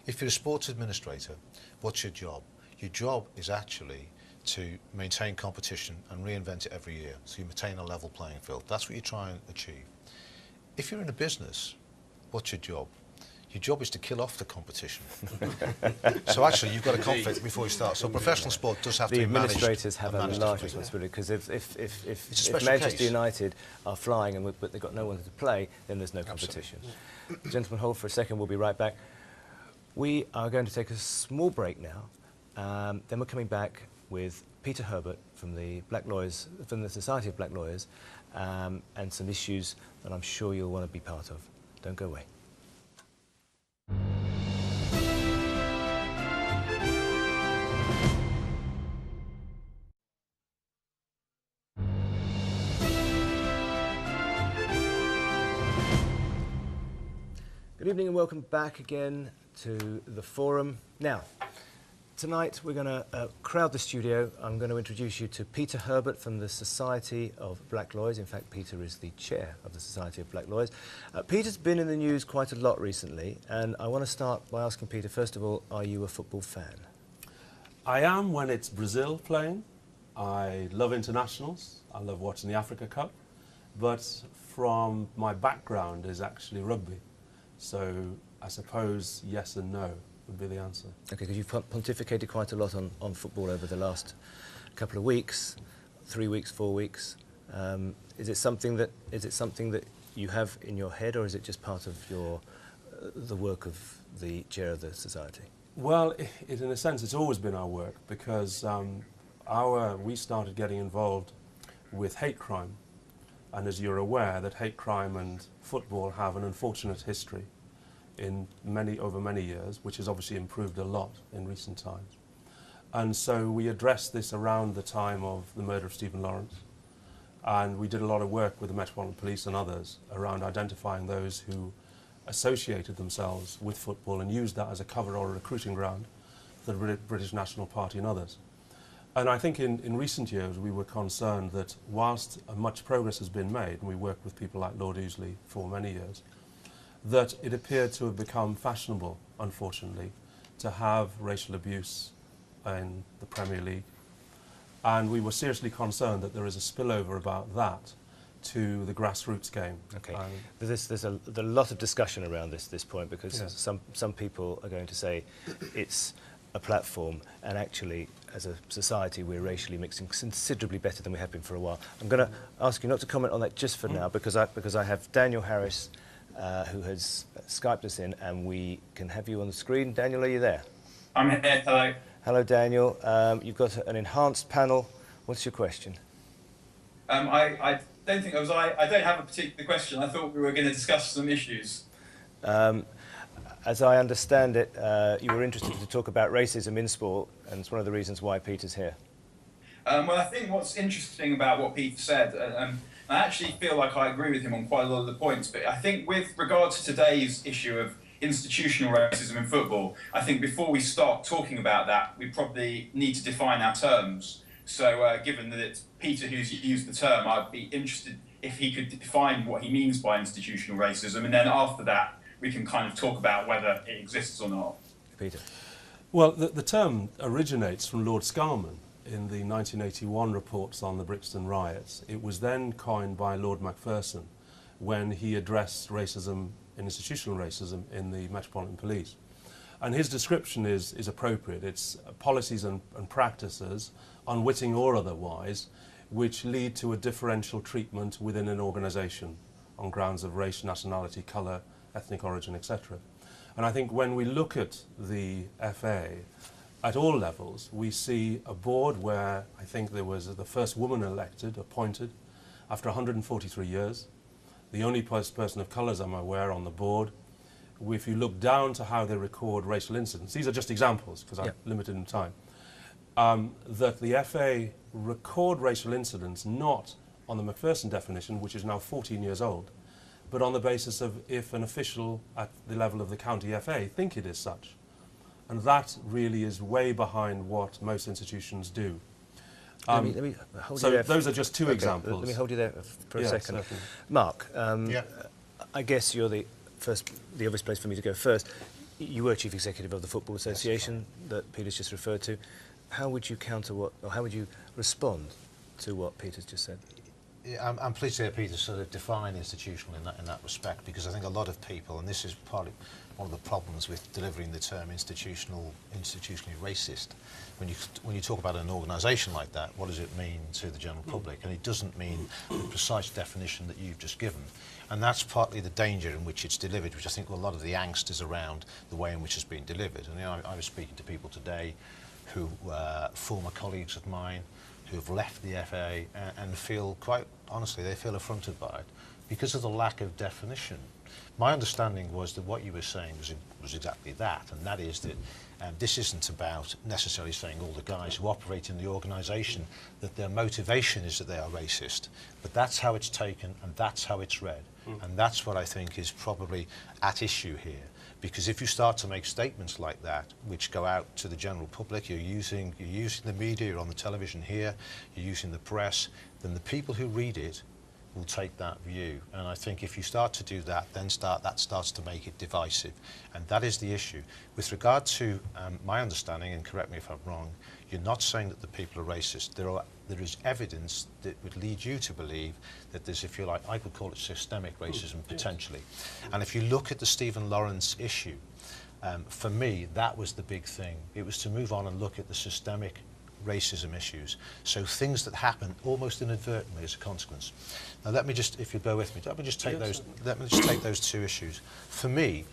If you're a sports administrator, what's your job? Your job is actually to maintain competition and reinvent it every year, so you maintain a level playing field. That's what you try and achieve. If you're in a business, what's your job? Your job is to kill off the competition. So actually, you've got a conflict before you start. So professional sport does have to be managed. The administrators have a large responsibility, because if Manchester United are flying but they've got no one to play, then there's no competition. Gentlemen, hold for a second. We'll be right back. We are going to take a small break now. Then we're coming back with Peter Herbert from the Society of Black Lawyers, and some issues that I'm sure you'll want to be part of. Don't go away. Good evening and welcome back again to the forum. Now, tonight we're going to crowd the studio. I'm going to introduce you to Peter Herbert from the Society of Black Lawyers. In fact, Peter is the chair of the Society of Black Lawyers. Peter's been in the news quite a lot recently, and I want to start by asking Peter, first of all, are you a football fan? I am when it's Brazil playing. I love internationals. I love watching the Africa Cup. But from my background is actually rugby. So I suppose yes and no would be the answer. Okay, because you've pontificated quite a lot on football over the last couple of weeks, 3 weeks, 4 weeks. Is it something that you have in your head, or is it just part of the work of the chair of the society? Well, in a sense, it's always been our work, because we started getting involved with hate crime. And as you're aware, that hate crime and football have an unfortunate history over many years, which has obviously improved a lot in recent times. And so we addressed this around the time of the murder of Stephen Lawrence. And we did a lot of work with the Metropolitan Police and others around identifying those who associated themselves with football and used that as a cover or a recruiting ground for the British National Party and others. And I think in recent years we were concerned that whilst much progress has been made, and we worked with people like Lord Ouseley for many years, that it appeared to have become fashionable, unfortunately, to have racial abuse in the Premier League. And we were seriously concerned that there is a spillover about that to the grassroots game. Okay. There's a lot of discussion around this point, because yes, some people are going to say it's a platform, and actually as a society we're racially mixing considerably better than we have been for a while. I'm going to ask you not to comment on that just for now, because I have Daniel Harris who has Skyped us in, and we can have you on the screen. Daniel, are you there? I'm here. Hello. Hello, Daniel. You've got an enhanced panel. What's your question? I don't think I don't have a particular question. I thought we were going to discuss some issues. As I understand it, you were interested to talk about racism in sport, and it's one of the reasons why Peter's here. Well, I think what's interesting about what Peter said, I actually feel like I agree with him on quite a lot of the points, but I think with regard to today's issue of institutional racism in football, I think before we start talking about that, we probably need to define our terms. So given that it's Peter who's used the term, I'd be interested if he could define what he means by institutional racism, and then after that, we can kind of talk about whether it exists or not. Peter. Well, the term originates from Lord Scarman in the 1981 reports on the Brixton riots. It was then coined by Lord Macpherson when he addressed racism, institutional racism, in the Metropolitan Police. And his description is appropriate. It's policies and practices, unwitting or otherwise, which lead to a differential treatment within an organisation on grounds of race, nationality, colour, ethnic origin, etc. And I think when we look at the FA at all levels, we see a board where I think there was the first woman elected, appointed, after 143 years. the only person of colours I'm aware on the board. If you look down to how they record racial incidents, these are just examples because I'm limited in time, that the FA record racial incidents not on the Macpherson definition, which is now 14 years old, but on the basis of if an official at the level of the county FA think it is such. And that really is way behind what most institutions do. Let me hold so you there. Those are just two examples. Let me hold you there for a second. Certainly. Mark, Yeah. I guess you're the obvious place for me to go first. You were Chief Executive of the Football Association that Peter's just referred to. How would you how would you respond to what Peter's just said? Yeah, I'm pleased to hear Peter sort of define institutional in that respect, because I think a lot of people, and this is partly one of the problems with delivering the term institutionally racist. When you talk about an organisation like that, what does it mean to the general public? And it doesn't mean the precise definition that you've just given. And that's partly the danger in which it's delivered, which I think a lot of the angst is around the way in which it's been delivered. And I was speaking to people today who former colleagues of mine who have left the FA and feel, quite honestly, they feel affronted by it because of the lack of definition. My understanding was that what you were saying was exactly that, and that is that this isn't about necessarily saying all the guys who operate in the organisation that their motivation is that they are racist, but that's how it's taken and that's how it's read. And that's what I think is probably at issue here. Because if you start to make statements like that, which go out to the general public, you're using the media, you're on the television here, you're using the press, then the people who read it will take that view. And I think if you start to do that, then that starts to make it divisive. And that is the issue. With regard to my understanding, and correct me if I'm wrong, you're not saying that the people are racist. There is evidence that would lead you to believe that there's, if you like, I could call it systemic racism potentially. And if you look at the Stephen Lawrence issue, for me, that was the big thing. It was to move on and look at the systemic racism issues. So things that happen almost inadvertently as a consequence. Now let me just, if you bear with me, let me just take those two issues. For me,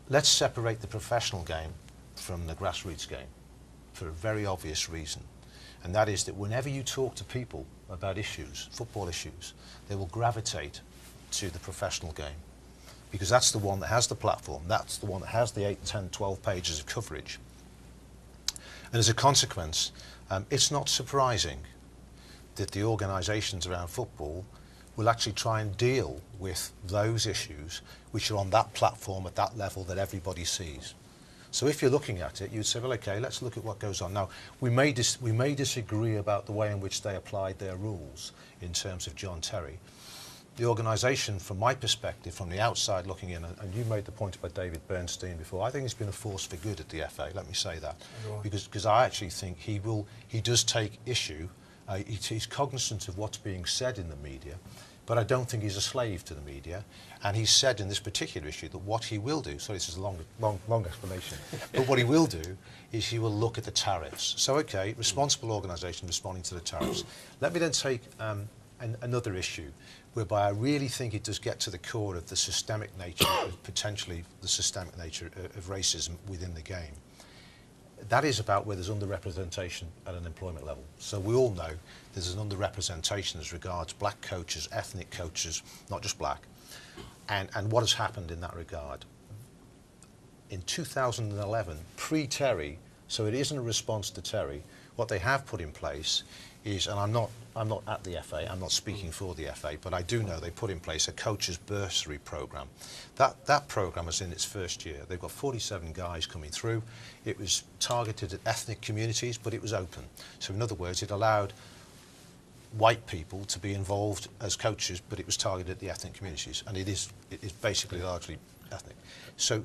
let's separate the professional game from the grassroots game for a very obvious reason. And that is that whenever you talk to people about issues, football issues, they will gravitate to the professional game. Because that's the one that has the platform, that's the one that has the 8, 10, 12 pages of coverage. And as a consequence, it's not surprising that the organisations around football will actually try and deal with those issues which are on that platform at that level that everybody sees. So if you're looking at it, you'd say, well, okay, let's look at what goes on. Now, we may disagree about the way in which they applied their rules in terms of John Terry. The organisation, from my perspective, from the outside looking in, and you made the point about David Bernstein before, I think it's been a force for good at the FA, let me say that. Because I actually think he does take issue, he's cognizant of what's being said in the media, but I don't think he's a slave to the media. And he said in this particular issue that what he will do, sorry, this is a long explanation, but what he will do is he will look at the tariffs. So, okay, responsible organisation responding to the tariffs. Let me then take another issue whereby I really think it does get to the core of the systemic nature, of potentially the systemic nature of racism within the game. That is about where there's underrepresentation at an employment level. So we all know there's an underrepresentation as regards black coaches, ethnic coaches, not just black, and what has happened in that regard. In 2011, pre-Terry, so it isn't a response to Terry, what they have put in place is, and I'm not at the FA, I'm not speaking for the FA, but I do know they put in place a coaches bursary programme. That programme is in its first year. They've got 47 guys coming through. It was targeted at ethnic communities, but it was open. So in other words, it allowed white people to be involved as coaches, but it was targeted at the ethnic communities, and it is basically largely ethnic. So,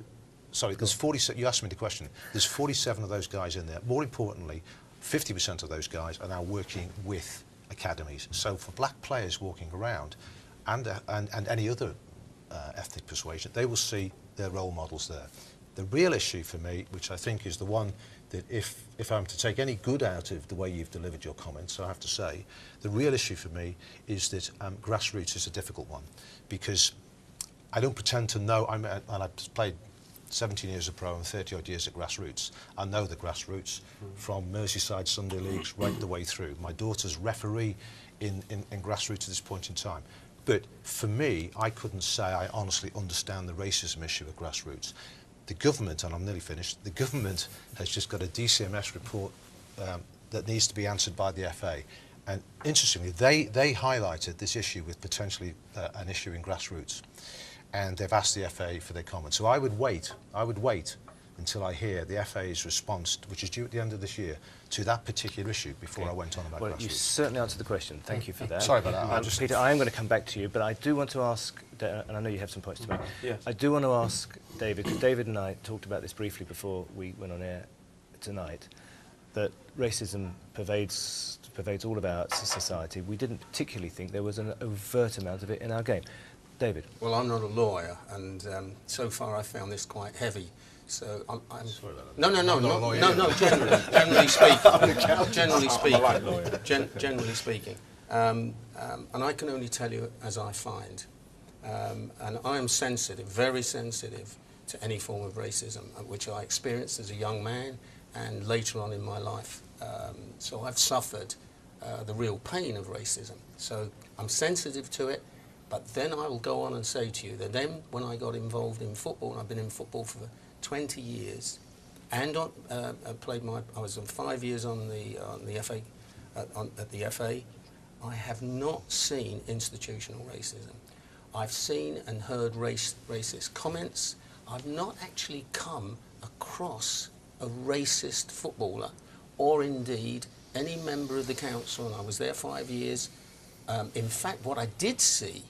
sorry, there's 47, you asked me the question, there's 47 of those guys in there. More importantly, 50% of those guys are now working with academies. So for black players walking around and any other ethnic persuasion, they will see their role models there. The real issue for me, which I think is the one that if I'm to take any good out of the way you've delivered your comments, I have to say, the real issue for me is that grassroots is a difficult one, because I don't pretend to know, and I've played 17 years of pro and 30 odd years at grassroots. I know the grassroots from Merseyside Sunday Leagues right the way through. My daughter's referee in grassroots at this point in time. But for me, I couldn't say I honestly understand the racism issue at grassroots. The government, and I'm nearly finished, the government has just got a DCMS report that needs to be answered by the FA. And interestingly, they highlighted this issue with potentially an issue in grassroots. And they've asked the FA for their comments. So I would wait until I hear the FA's response, which is due at the end of this year, to that particular issue before I went on about grassroots. You certainly answered the question. Thank you for that. Sorry about that. Peter, I am going to come back to you, but I do want to ask, and I know you have some points to make. Yes. I do want to ask David, because David and I talked about this briefly before we went on air tonight, that racism pervades all of our society. We didn't particularly think there was an overt amount of it in our game. David? Well, I'm not a lawyer, and so far I found this quite heavy. So I'm sorry about that. No, generally speaking, and I can only tell you as I find, and I am sensitive, very sensitive to any form of racism, which I experienced as a young man and later on in my life. So I've suffered the real pain of racism. So I'm sensitive to it. But then I will go on and say to you that then when I got involved in football, and I've been in football for 20 years, and I was 5 years on the FA, at the FA, I have not seen institutional racism. I've seen and heard racist comments. I've not actually come across a racist footballer, or indeed any member of the council, and I was there 5 years. In fact, what I did see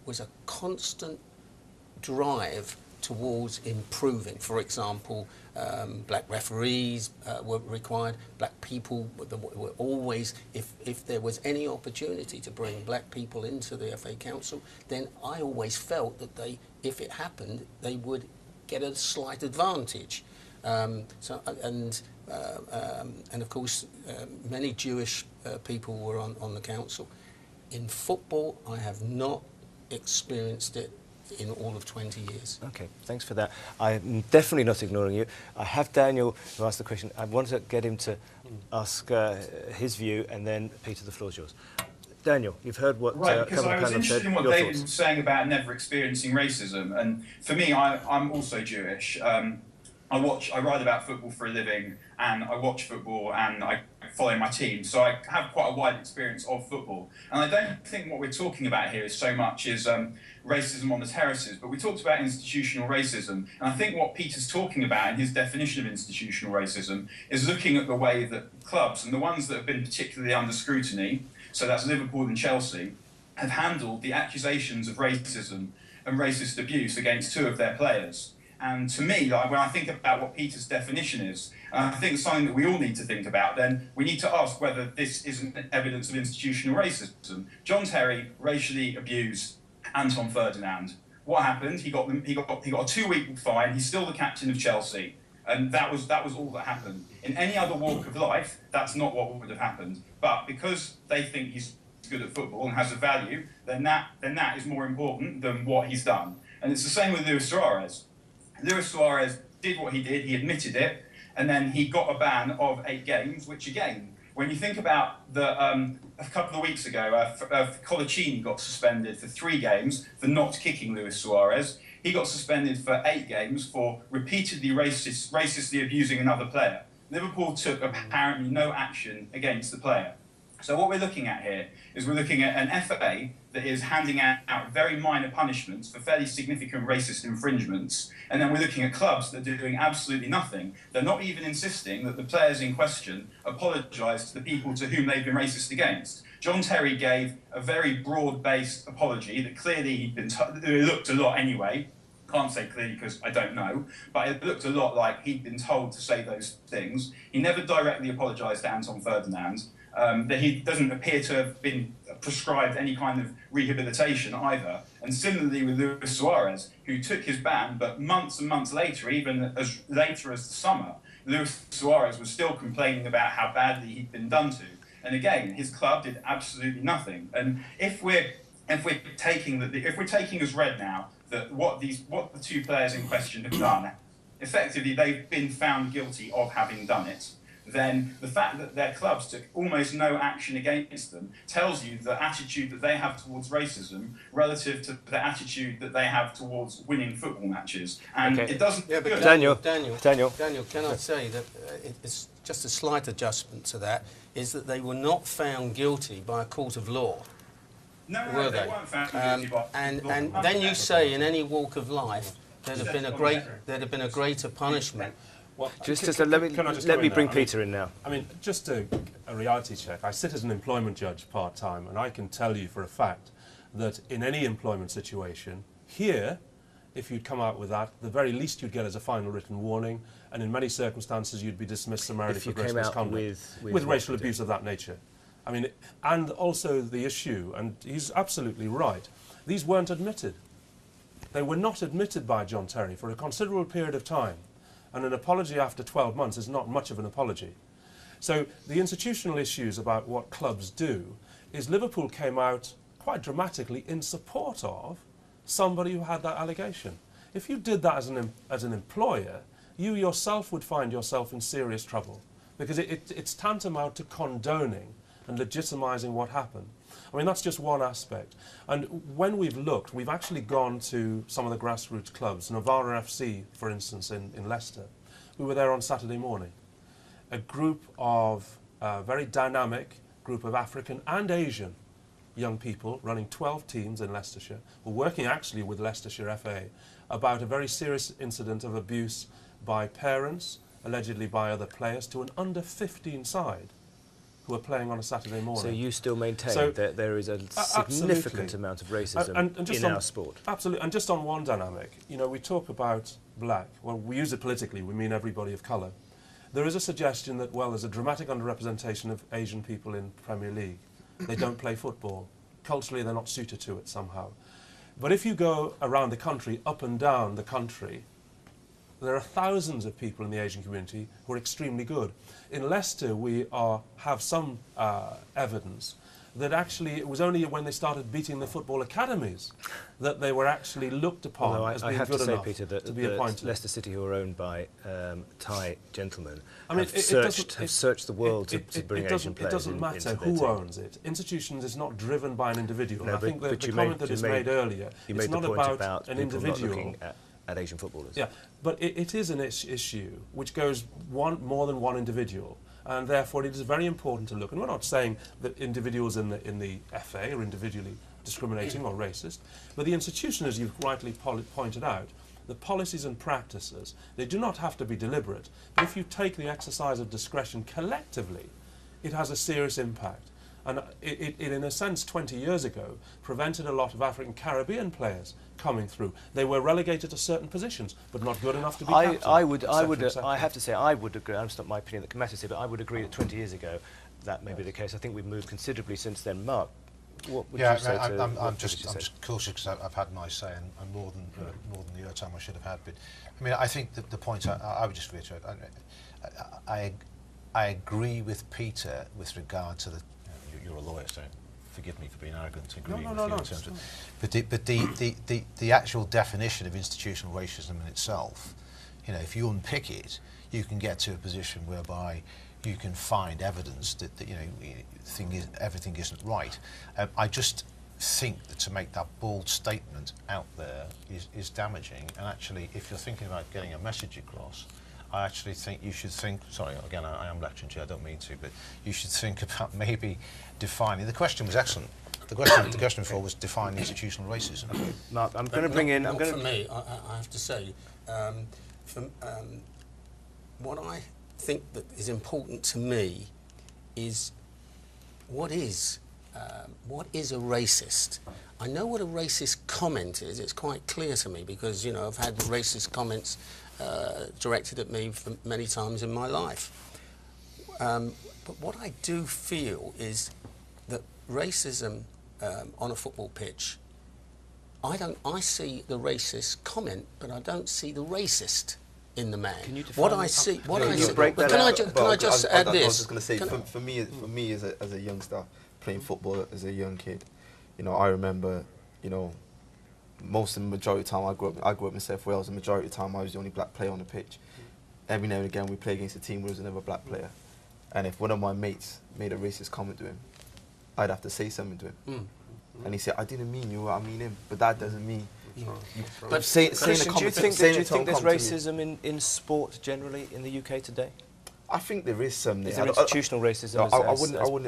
was a constant drive towards improving. For example, black referees were required, black people were always, if there was any opportunity to bring black people into the FA Council, then I always felt that if it happened, they would get a slight advantage. And of course, many Jewish people were on the council. In football, I have not experienced it in all of 20 years. Okay, thanks for that. I'm definitely not ignoring you. I have Daniel who asked the question. I want to get him to ask his view, and then Peter, the floor's yours. Daniel, you've heard what because I was interested in what David was saying about never experiencing racism, and for me, I'm also Jewish. I write about football for a living, and I watch football, and I follow my team, so I have quite a wide experience of football. And I don't think what we're talking about here is so much is racism on the terraces, but we talked about institutional racism, and I think what Peter's talking about in his definition of institutional racism is looking at the way that clubs, and the ones that have been particularly under scrutiny, so that's Liverpool and Chelsea, have handled the accusations of racism and racist abuse against two of their players. And to me, when I think about what Peter's definition is, and I think it's something that we all need to think about, then we need to ask whether this isn't evidence of institutional racism. John Terry racially abused Anton Ferdinand. What happened? He got a 2-week fine. He's still the captain of Chelsea, and that was all that happened. In any other walk of life, that's not what would have happened. But because they think he's good at football and has a value, then that is more important than what he's done. And it's the same with Luis Suarez. Luis Suarez did what he did, he admitted it, and then he got a ban of 8 games, which again, when you think about a couple of weeks ago, Colaccini got suspended for 3 games for not kicking Luis Suarez. He got suspended for 8 games for repeatedly racistly abusing another player. Liverpool took apparently no action against the player. So what we're looking at here is we're looking at an FA that is handing out very minor punishments for fairly significant racist infringements, and then we're looking at clubs that are doing absolutely nothing. They're not even insisting that the players in question apologise to the people to whom they've been racist against. John Terry gave a very broad-based apology that clearly it looked a lot anyway. Can't say clearly because I don't know, but it looked a lot like he'd been told to say those things. He never directly apologised to Anton Ferdinand. That he doesn't appear to have been prescribed any kind of rehabilitation either. And similarly with Luis Suarez, who took his ban, but months and months later, even as later as the summer, Luis Suarez was still complaining about how badly he'd been done to. And again, his club did absolutely nothing. And if we're taking as read now that what the 2 players in question have done, effectively they've been found guilty of having done it. then the fact that their clubs took almost no action against them tells you the attitude that they have towards racism relative to the attitude that they have towards winning football matches. And it doesn't... Yeah, but Daniel, Daniel, can I say that it's just a slight adjustment to that, is that they were not found guilty by a court of law. No, were they weren't found guilty by and then you say in any walk of life there'd have been a greater punishment. Well, let me bring Peter in now. I mean, just a reality check. I sit as an employment judge part-time, and I can tell you for a fact that in any employment situation, here, if you'd come out with that, the very least you'd get is a final written warning, and in many circumstances you'd be dismissed summarily for gross misconduct with racial abuse of that nature. I mean, and also the issue, and he's absolutely right, these weren't admitted. They were not admitted by John Terry for a considerable period of time. And an apology after 12 months is not much of an apology. So the institutional issues about what clubs do is Liverpool came out quite dramatically in support of somebody who had that allegation. If you did that as an employer, you yourself would find yourself in serious trouble, because it's tantamount to condoning and legitimising what happened. I mean, that's just one aspect. And when we've looked, we've actually gone to some of the grassroots clubs. Novara FC, for instance, in Leicester. We were there on Saturday morning. A group of, very dynamic group of African and Asian young people running 12 teams in Leicestershire, were working actually with Leicestershire FA about a very serious incident of abuse by parents, allegedly by other players, to an under-15 side who are playing on a Saturday morning. So you still maintain that there is a significant amount of racism in our sport? Absolutely, and just on one dynamic, you know, we talk about black, well, we use it politically, we mean everybody of colour. There is a suggestion that, well, there's a dramatic underrepresentation of Asian people in Premier League. They don't play football. Culturally, they're not suited to it somehow. But if you go around the country, up and down the country, there are thousands of people in the Asian community who are extremely good. In Leicester, we have some evidence that actually it was only when they started beating the football academies that they were actually looked upon as being good enough to be appointed. Leicester City, who are owned by Thai gentlemen, have searched the world to bring Asian players. It doesn't matter who owns it. Institutions is not driven by an individual. I think the comment that is made earlier, it's not about an individual. At Asian footballers. Yeah, but it is an issue which goes more than one individual, and therefore it is very important to look. And we're not saying that individuals in the FA are individually discriminating or racist, but the institution, as you've rightly pointed out, the policies and practices, they do not have to be deliberate. But if you take the exercise of discretion collectively, it has a serious impact. And it, in a sense, 20 years ago, prevented a lot of African Caribbean players coming through. They were relegated to certain positions, but not good enough to be captain. I have to say, I would agree. It's not my opinion that matters here, but I would agree that 20 years ago, that may be the case. I think we've moved considerably since then. Mark, what would you say to? I'm just cautious because I've had my say and more than the time I should have had. But I mean, I think that the point I would just reiterate. I agree with Peter with regard to the. You're a lawyer, so forgive me for being arrogant to agree with you in terms of. But the actual definition of institutional racism in itself, you know, if you unpick it, you can get to a position whereby you can find evidence that you know everything isn't right. I just think that to make that bold statement out there is damaging. And actually, if you're thinking about getting a message across, I actually think you should think, sorry, again, I am lecturing to you, I don't mean to, but you should think about maybe defining, the question was excellent. The question before was define institutional racism. Mark, I'm going to bring in... For me, I have to say, what I think that is important to me is what is a racist? I know what a racist comment is, it's quite clear to me because, you know, I've had racist comments directed at me for many times in my life. But what I do feel is that racism on a football pitch, I see the racist comment, but I don't see the racist in the man. Can you define Can I just add this? I was just going to say, for me as a youngster playing football as a young kid, you know, I remember, you know, most of the majority of the time I grew up in South Wales, the majority of the time I was the only black player on the pitch. Every now and again we play against a team where there was another black player. And if one of my mates made a racist comment to him, I'd have to say something to him. And he said, I didn't mean you, I mean him. But that doesn't mean... But saying Christian, do you think there's racism in sport generally in the UK today? I think there is some there. Is there institutional racism?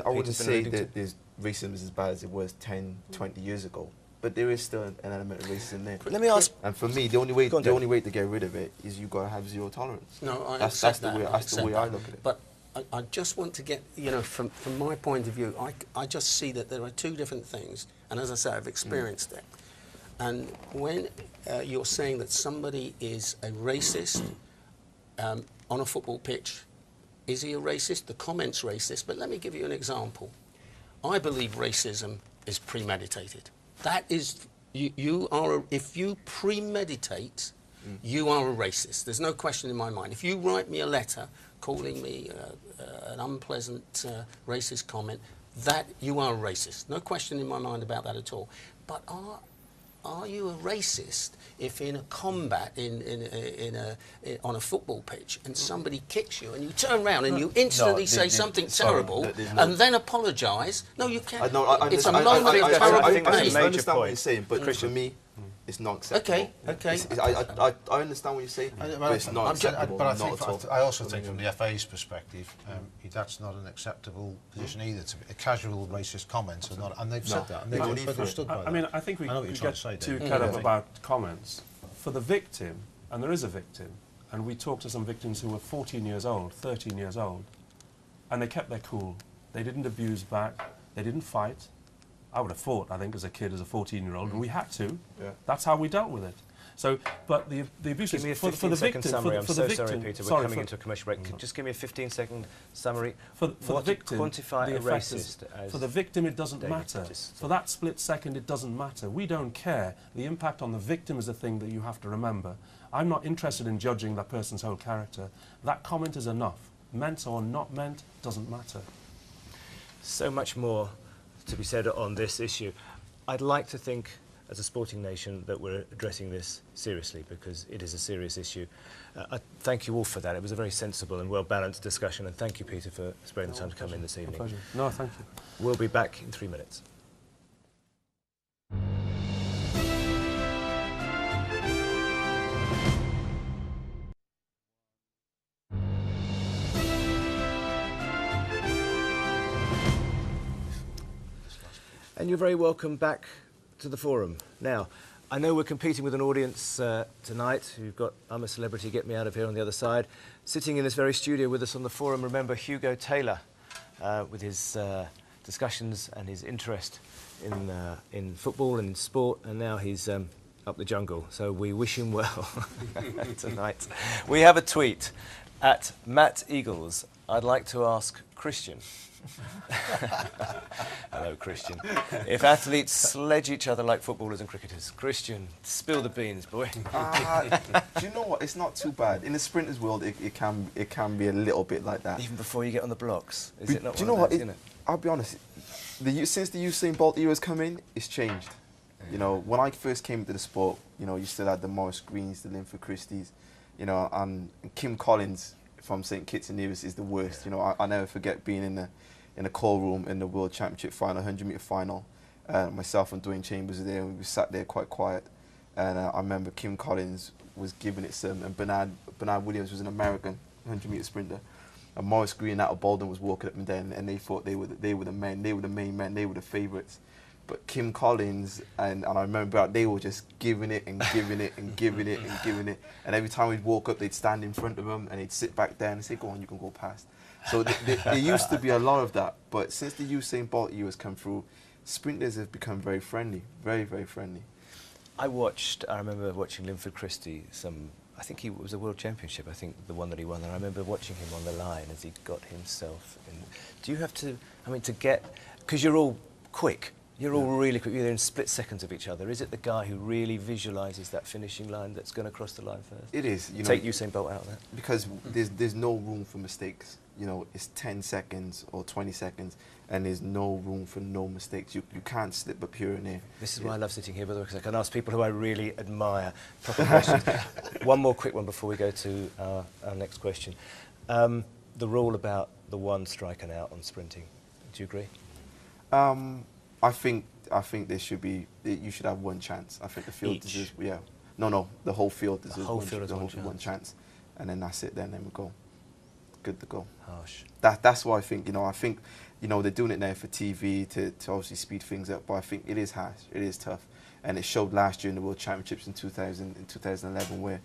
I wouldn't say that there's racism is as bad as it was 10, 20 years ago. But there is still an element of racism there. Let me ask... And for me, the only way to get rid of it is you've got to have zero tolerance. No, that's the way I look at it. But I just want to get, you know, from my point of view, I just see that there are two different things. And as I say, I've experienced it. And when you're saying that somebody is a racist on a football pitch, is he a racist? The comment's racist, but let me give you an example. I believe racism is premeditated. That is, if you premeditate, you are a racist. There's no question in my mind. If you write me a letter calling me an unpleasant racist comment, that you are a racist. No question in my mind about that at all. But are you a racist if in a combat on a football pitch and somebody kicks you and you turn around and you instantly say something terrible and then apologise? No, you can't. It's a moment of terrible pain. I understand what you're saying, but for me, it's not acceptable. Okay. I understand what you're saying, but it's not acceptable. But I also think from the FA's perspective, that's not an acceptable position either. A casual racist comments are not, and they've said that. And they've stood by that. I mean, I think we get too kind of about comments. For the victim, and there is a victim, and we talked to some victims who were 14 years old, 13 years old, and they kept their cool. They didn't abuse back. They didn't fight. I would have fought, I think, as a kid, as a 14-year-old, and we had to. Yeah. That's how we dealt with it. So, but the abuse is for the victim. Summary. I'm so sorry, Peter. We're coming into a commercial break. Just give me a 15-second summary. For the victim, quantify a racist as for the victim, it doesn't matter. For that split second, it doesn't matter. We don't care. The impact on the victim is the thing that you have to remember. I'm not interested in judging that person's whole character. That comment is enough. Meant or not meant, doesn't matter. So much more to be said on this issue. I'd like to think, as a sporting nation, that we're addressing this seriously, because it is a serious issue. I thank you all for that. It was a very sensible and well-balanced discussion, and thank you, Peter, for sparing the time to come in this evening. Pleasure. No, thank you. We'll be back in 3 minutes. And you're very welcome back to the forum. Now, I know we're competing with an audience tonight who've got I'm a Celebrity, Get Me Out of Here on the other side. Sitting in this very studio with us on the forum, remember Hugo Taylor, with his discussions and his interest in football and in sport, and now he's up the jungle. So we wish him well tonight. We have a tweet at Matt Eagles. I'd like to ask Christian. Hello, Christian. If athletes sledge each other like footballers and cricketers, Christian, spill the beans, boy. Do you know what? It's not too bad. In the sprinters world, it can be a little bit like that. Even before you get on the blocks, is it not? Do you know what? I'll be honest. Since the Usain Bolt era's come in, it's changed. Yeah. You know, when I first came into the sport, you know, you still had the Morris Greens, the Linford Christies, you know, and Kim Collins from St Kitts and Nevis is the worst. You know, I never forget being in a call room in the World Championship final, 100-metre final. Myself and Dwayne Chambers were there, and we sat there quite quiet. And I remember Kim Collins was giving it some, and Bernard Williams was an American 100-metre sprinter. And Morris Green out of Bolden was walking up and down, and they thought they were the men, they were the main men, they were the favourites. But Kim Collins and I remember they were just giving it and giving it and giving it and giving it. And every time we'd walk up, they'd stand in front of them and they'd sit back down and say, "Go on, you can go past." So there used to be a lot of that. But since the Usain Bolt era has come through, sprinters have become very friendly, very, very friendly. I remember watching Linford Christie, I think it was a World Championship, I think the one that he won, and I remember watching him on the line as he got himself in. Do you have to, because you're all quick, you're all really quick, you're in split seconds of each other. Is it the guy who really visualises that finishing line that's going to cross the line first? It is. Take Usain Bolt out of that? Because there's no room for mistakes. You know, it's 10 seconds or 20 seconds, and there's no room for no mistakes. You can't slip up here and there. This is why I love sitting here, by the way, because I can ask people who I really admire proper questions. One more quick one before we go to our next question. the rule about the one striking out on sprinting. Do you agree? I think there should be. You should have one chance. I think the field deserves. Yeah. No. The whole field deserves one chance, and then that's it. Then we go. Good to go. Harsh. That's why I think. I think they're doing it now for TV to obviously speed things up. But I think it is harsh. It is tough, and it showed last year in the World Championships in 2011 where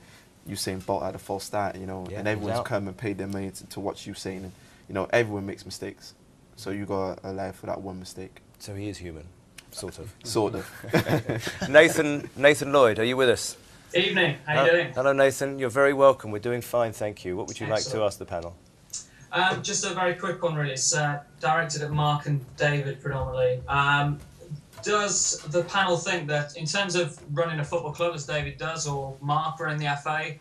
Usain Bolt had a false start. And everyone's come and paid their money to watch Usain, and everyone makes mistakes. So you got to allow for that one mistake. So he is human, sort of. Sort of. Nathan Lloyd, are you with us? Evening, how you doing? Hello Nathan, you're very welcome. We're doing fine, thank you. What would you like to ask the panel? Just a very quick one really. It's directed at Mark and David predominantly. Does the panel think that in terms of running a football club, as David does, or Mark running the FA,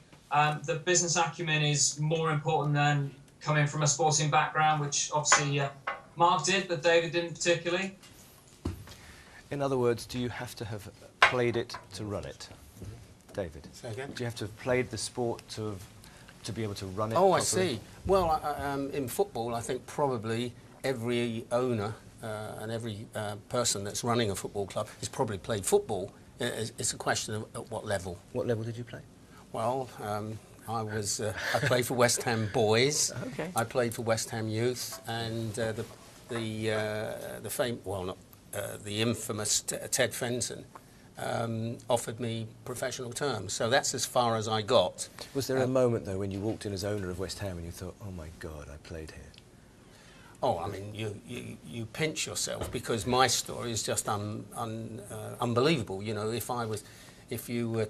the business acumen is more important than coming from a sporting background, which obviously Mark did, but David didn't particularly? In other words, do you have to have played it to run it? David? Say again? Do you have to have played the sport to be able to run it Oh, properly? I see. Well, in football, I think probably every owner and every person that's running a football club has probably played football. It's a question of at what level. What level did you play? Well, I played for West Ham Boys. Okay. I played for West Ham Youth, and the infamous Ted Fenton offered me professional terms. So that's as far as I got. Was there a moment though when you walked in as owner of West Ham and you thought, "Oh my God, I played here"? Oh, I mean, you pinch yourself because my story is just unbelievable. If you were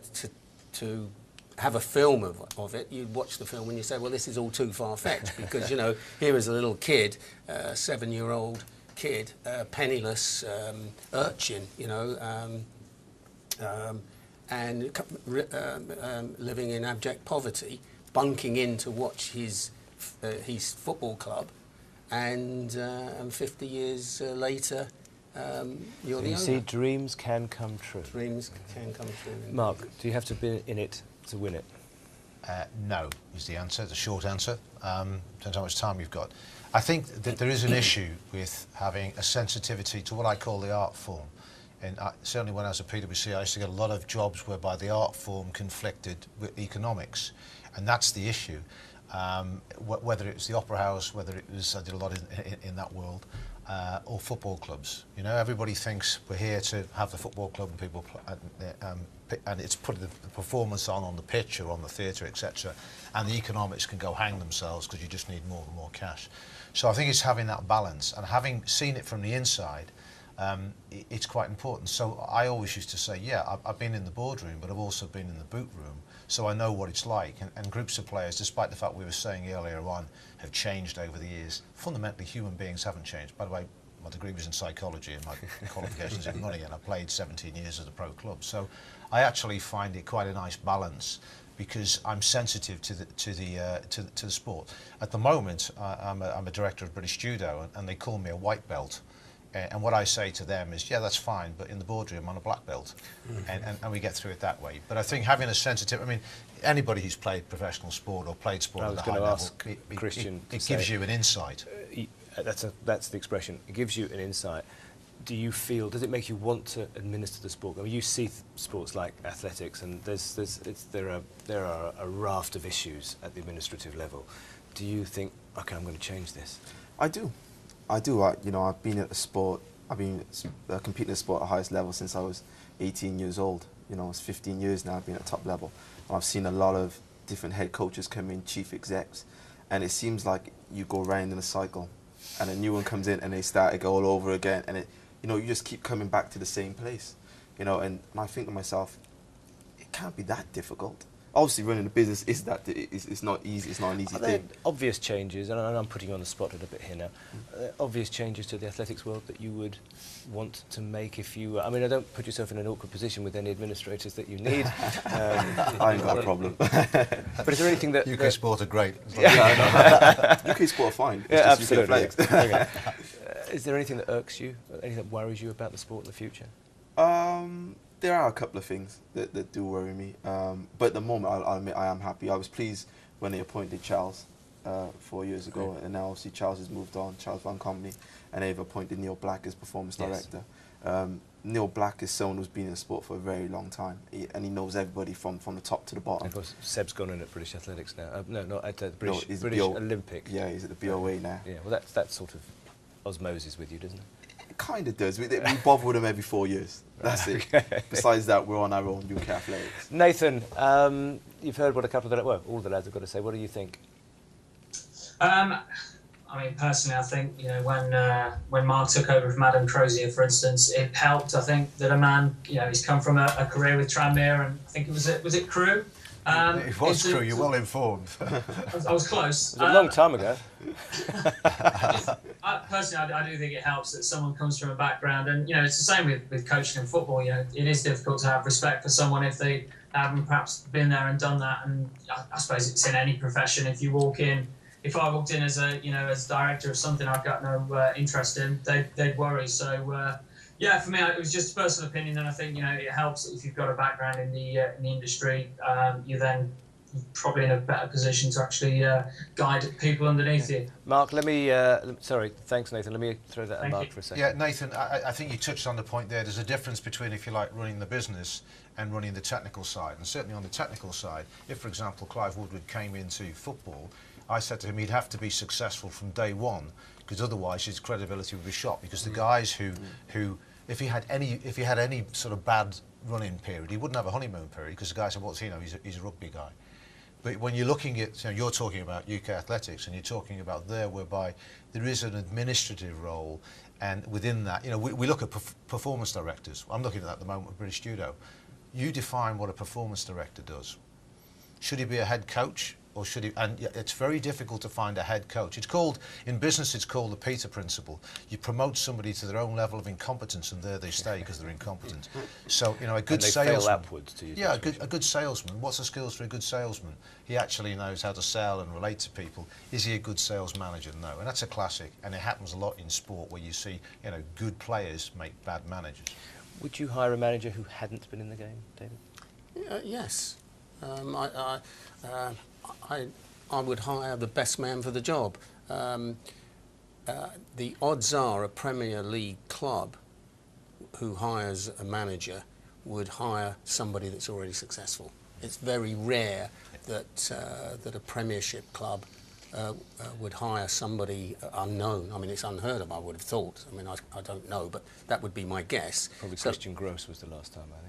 to have a film of it, you'd watch the film and you say, well, this is all too far-fetched because, here is a little kid, 7-year-old kid, penniless urchin, and living in abject poverty, bunking in to watch his football club, and 50 years later, you're the owner. You see, dreams can come true. Dreams can come true. Mark, do you have to be in it to win it? No is the answer, the short answer. Depends how much time you've got. I think that there is an issue with having a sensitivity to what I call the art form. And certainly when I was at PwC, I used to get a lot of jobs whereby the art form conflicted with economics. And that's the issue. Whether it was the Opera House, whether it was, I did a lot in that world, or football clubs. Everybody thinks we're here to have the football club and people, and it's putting the performance on the pitch or on the theatre, etc. And the economics can go hang themselves because you just need more and more cash. So I think it's having that balance, and having seen it from the inside, it's quite important. So I always used to say, yeah, I've been in the boardroom, but I've also been in the boot room, so I know what it's like. And groups of players, despite the fact we were saying earlier on, have changed over the years. Fundamentally, human beings haven't changed. By the way, my degree was in psychology and my qualifications in money, and I played 17 years at a pro club. So I actually find it quite a nice balance because I'm sensitive to the sport. At the moment, I'm a director of British Judo, and they call me a white belt. And what I say to them is, yeah, that's fine, but in the boardroom, I'm a black belt. And we get through it that way. But I think having a sensitive, anybody who's played professional sport or played sport at a high level, it gives you an insight. That's the expression. It gives you an insight. Do you feel, does it make you want to administer the sport? You see sports like athletics, and there are a raft of issues at the administrative level. Do you think, okay, I'm going to change this? I do. I've been at the sport. I've been competing in the sport at the highest level since I was 18 years old. It's 15 years now I've been at top level. And I've seen a lot of different head coaches come in, chief execs, and it seems like you go round in a cycle, and a new one comes in and they start to go all over again, and you just keep coming back to the same place. And I think to myself, it can't be that difficult. Obviously, running a business is it's not easy. It's not an easy thing. Obvious changes, and I'm putting you on the spot a little bit here now. Obvious changes to the athletics world that you would want to make if you. I don't put yourself in an awkward position with any administrators that you need. I ain't got a problem. But is there anything that UK sport are great? UK sport are fine. Yeah, absolutely. Okay. Is there anything that irks you? Anything that worries you about the sport in the future? There are a couple of things that do worry me, but at the moment I'll admit I am happy. I was pleased when they appointed Charles 4 years ago, and now obviously Charles has moved on, Charles Van Company, and they've appointed Neil Black as performance director. Neil Black is someone who's been in the sport for a very long time, and he knows everybody from the top to the bottom. And of course, Seb's gone in at British Athletics now. No, not at the British, he's British Olympic. Yeah, he's at the BOA now. Yeah, well, that's sort of osmosis with you, doesn't it? It kind of does. We bother with him every 4 years. That's it. Besides that, we're on our own UK Athletics. Nathan, you've heard what a couple of the, well, all the lads have got to say. What do you think? I mean, personally, I think, you know, when Mark took over from Adam Crozier, for instance, it helped. I think that a man, you know, he's come from a career with Tranmere, and I think was it Crewe? It was Crewe. You're well informed. I was close. It was a long time ago. Personally, I do think it helps that someone comes from a background, and you know, it's the same with coaching and football. You know, it is difficult to have respect for someone if they haven't perhaps been there and done that. And I suppose it's in any profession. If you walk in. If I walked in as as director of something I've got no interest in, they'd worry. So yeah, for me, it was just a personal opinion, and I think, you know, it helps if you've got a background in the industry. You're then probably in a better position to actually guide people underneath you. Mark, let me. Sorry, thanks, Nathan. Let me throw that at Mark for a second. Yeah, Nathan, I think you touched on the point there. There's a difference between, if you like, running the business and running the technical side. And certainly on the technical side, if, for example, Clive Woodward came into football, I said to him he'd have to be successful from day one, because otherwise his credibility would be shot. Because the guys who if he had any sort of bad run-in period, he wouldn't have a honeymoon period, because the guy said, what's he know? He's a rugby guy. But when you're looking at, you know, you're talking about UK Athletics, and you're talking about there, whereby there is an administrative role, and within that, you know, we look at performance directors. I'm looking at that at the moment with British Judo. You define what a performance director does. Should he be a head coach? Or should he? And it's very difficult to find a head coach. It's called, in business, it's called the Peter principle. You promote somebody to their own level of incompetence, and there they stay because they're incompetent. So, you know, a good salesman. Fail upwards to you. Yeah, a good salesman. What's the skills for a good salesman? He actually knows how to sell and relate to people. Is he a good sales manager? No. And that's a classic. And it happens a lot in sport, where you see, you know, good players make bad managers. Would you hire a manager who hadn't been in the game, David? Yes. I would hire the best man for the job. The odds are a Premier League club who hires a manager would hire somebody that's already successful. It's very rare that a Premiership club would hire somebody unknown. I mean, it's unheard of, I would have thought. I mean, I don't know, but that would be my guess. Probably Christian Gross was the last time, I think.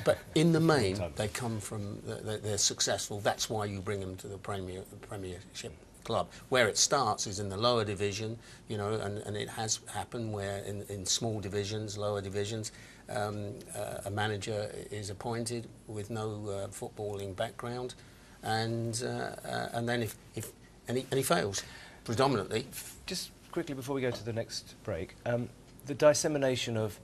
But in the main, they come from, they're successful. That's why you bring them to the Premiership club. Where it starts is in the lower division, you know, and it has happened where in small divisions, lower divisions, a manager is appointed with no footballing background, and then if he fails, predominantly. Just quickly before we go to the next break, the dissemination of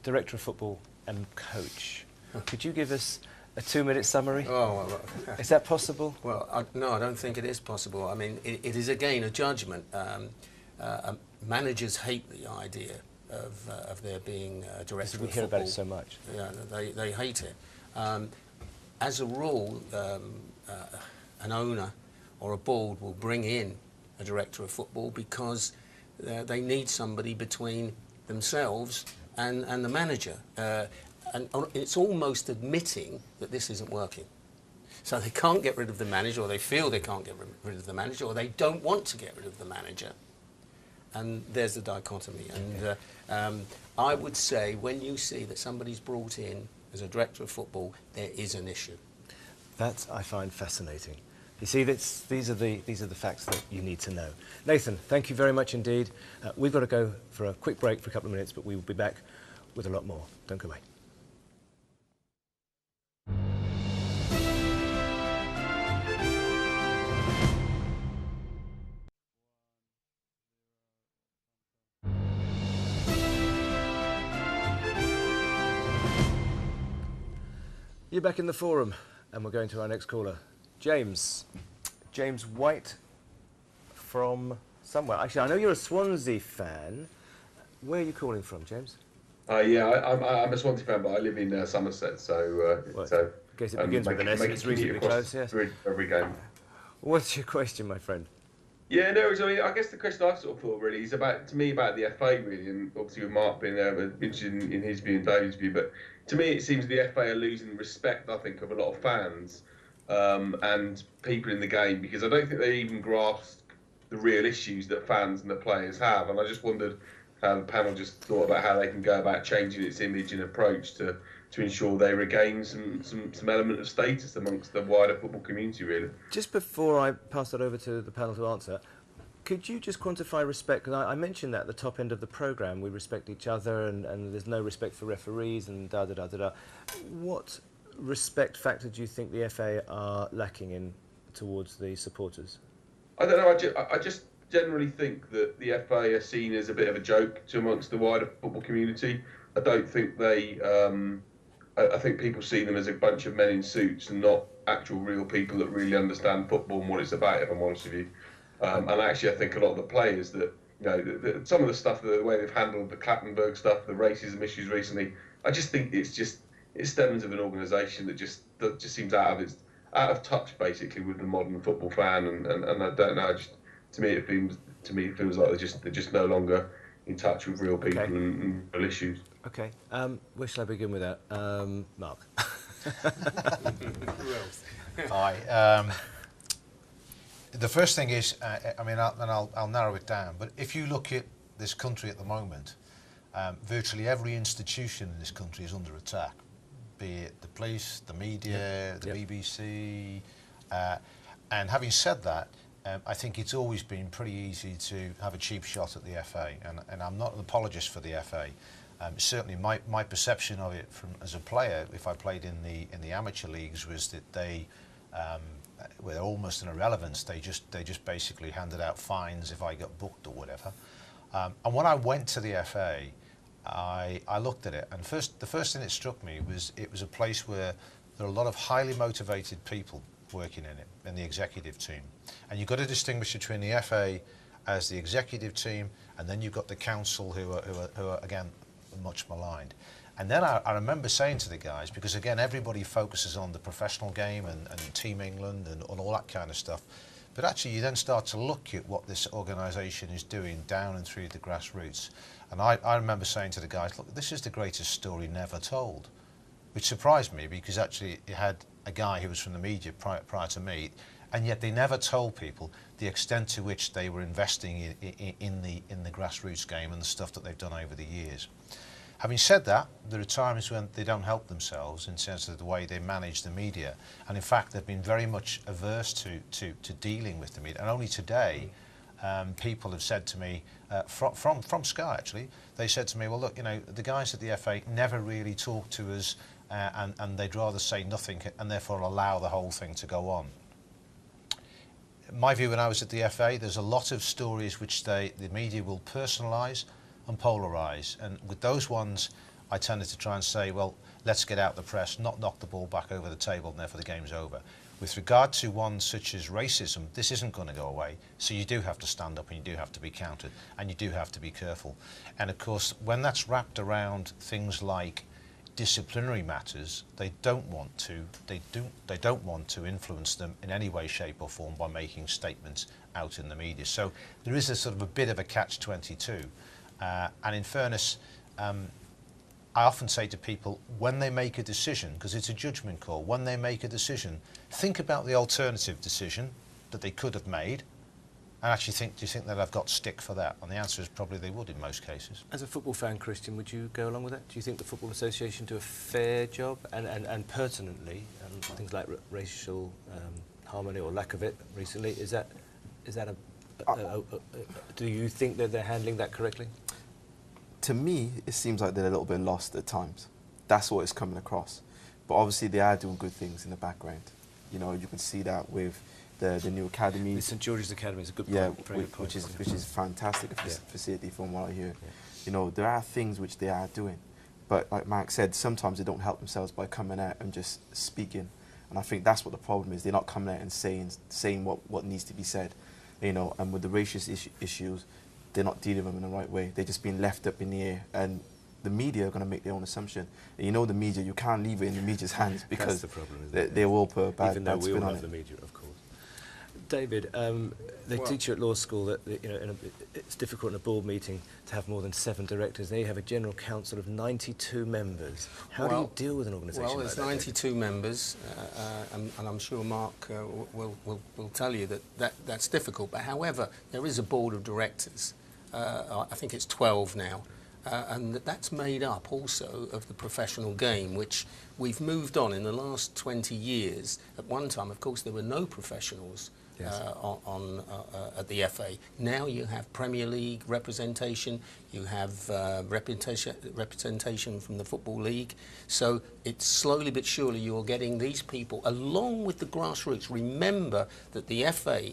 director of football and coach. Could you give us a 2-minute summary? Oh, well, is that possible? Well, no, I don't think it is possible. I mean, it is again a judgment. Managers hate the idea of there being a director of football. We hear about it so much. Yeah, they hate it. As a rule, an owner or a board will bring in a director of football because they need somebody between themselves and the manager. And it's almost admitting that this isn't working. So they can't get rid of the manager, or they feel they can't get rid of the manager, or they don't want to get rid of the manager. And there's the dichotomy. And I would say when you see that somebody's brought in as a director of football, there is an issue. That I find fascinating. You see, these are the facts that you need to know. Nathan, thank you very much indeed. We've got to go for a quick break for a couple of minutes, but we will be back with a lot more. Don't go away. You're back in the forum, and we're going to our next caller. James White from somewhere. Actually, I know you're a Swansea fan. Where are you calling from, James? Yeah, I'm a Swansea fan, but I live in Somerset, so... I guess it begins with an S, it's reasonably close, yes. Every game. What's your question, my friend? Yeah, no, I mean, I guess the question I sort of thought really is about the FA really, and obviously with Mark being interested in his view and David's view, but to me it seems the FA are losing respect, I think, of a lot of fans and people in the game, because I don't think they even grasp the real issues that fans and the players have, and I just wondered how the panel just thought about how they can go about changing its image and approach to ensure they regain some element of status amongst the wider football community, really. Just before I pass that over to the panel to answer, could you just quantify respect? Because I mentioned that at the top end of the programme, we respect each other and there's no respect for referees and da-da-da-da-da. What respect factor do you think the FA are lacking in towards the supporters? I don't know, I just generally think that the FA are seen as a bit of a joke to amongst the wider football community. I don't think they... I think people see them as a bunch of men in suits and not actual real people that really understand football and what it's about, if I'm honest with you. And actually, I think a lot of the players that, you know, some of the stuff, the way they've handled the Clattenburg stuff, the racism issues recently, I just think it stems of an organisation that just seems out of touch basically with the modern football fan, and I don't know. To me, it feels like they're just no longer in touch with real people and real issues. Okay, where shall I begin with that? Mark. Hi. The first thing is, I mean, I'll narrow it down, but if you look at this country at the moment, virtually every institution in this country is under attack, be it the police, the media, the BBC, and having said that, I think it's always been pretty easy to have a cheap shot at the FA, and I'm not an apologist for the FA. Certainly, my perception of it as a player, if I played in the amateur leagues, was that they were almost an irrelevance. They just basically handed out fines if I got booked or whatever. And when I went to the FA, I looked at it, and the first thing that struck me was it was a place where there are a lot of highly motivated people working in it, in the executive team. And you've got to distinguish between the FA as the executive team, and then you've got the council who are again, much maligned. And then I remember saying to the guys, because again, everybody focuses on the professional game and Team England and all that kind of stuff, but actually you then start to look at what this organisation is doing down and through the grassroots. And I remember saying to the guys, look, this is the greatest story never told, which surprised me, because actually it had a guy who was from the media prior to me, and yet they never told people the extent to which they were investing in the grassroots game and the stuff that they've done over the years. Having said that, there are times when they don't help themselves in terms of the way they manage the media, and in fact they've been very much averse to dealing with the media. And only today, people have said to me, from Sky actually, they said to me, well look, you know, the guys at the FA never really talk to us, and they'd rather say nothing and therefore allow the whole thing to go on. My view when I was at the FA, there's a lot of stories which the media will personalise and polarise, and with those ones I tended to try and say, well, let's get out the press, not knock the ball back over the table and therefore the game's over. With regard to ones such as racism, this isn't going to go away, so you do have to stand up and you do have to be countered and you do have to be careful. And of course, when that's wrapped around things like disciplinary matters, they don't want to influence them in any way, shape or form by making statements out in the media. So there is a sort of a bit of a catch-22. And in fairness, I often say to people, when they make a decision, because it's a judgment call, when they make a decision, think about the alternative decision that they could have made, and actually do you think that I've got stick for that? And the answer is probably they would in most cases. As a football fan, Christian, would you go along with that? Do you think the Football Association do a fair job, and pertinently, things like racial harmony or lack of it recently, is that do you think that they're handling that correctly? To me, it seems like they're a little bit lost at times. That's what it's coming across. But obviously they are doing good things in the background. You know, you can see that with the new academy. The St George's Academy is a good point. Yeah, which is fantastic facility from what I hear. Yeah. You know, there are things which they are doing. But like Mark said, sometimes they don't help themselves by coming out and just speaking. And I think that's what the problem is. They're not coming out and saying what needs to be said. You know, and with the racial issues, they're not dealing with them in the right way. They're just being left up in the air, and the media are going to make their own assumption. And you know, the media, you can't leave it in the media's hands because that's the problem, they will put a bad Even though we spin all on have it. the media, of course. David, they teach you at law school that it's difficult in a board meeting to have more than 7 directors. There you have a general council of 92 members. How do you deal with an organisation like that? Well, there's 92 members, and I'm sure Mark will tell you that that's difficult. But however, there is a board of directors. I think it's 12 now. And that's made up also of the professional game, which we've moved on in the last 20 years. At one time, of course, there were no professionals at the FA. Now you have Premier League representation, you have representation from the Football League. So it's slowly but surely you're getting these people, along with the grassroots. Remember that the FA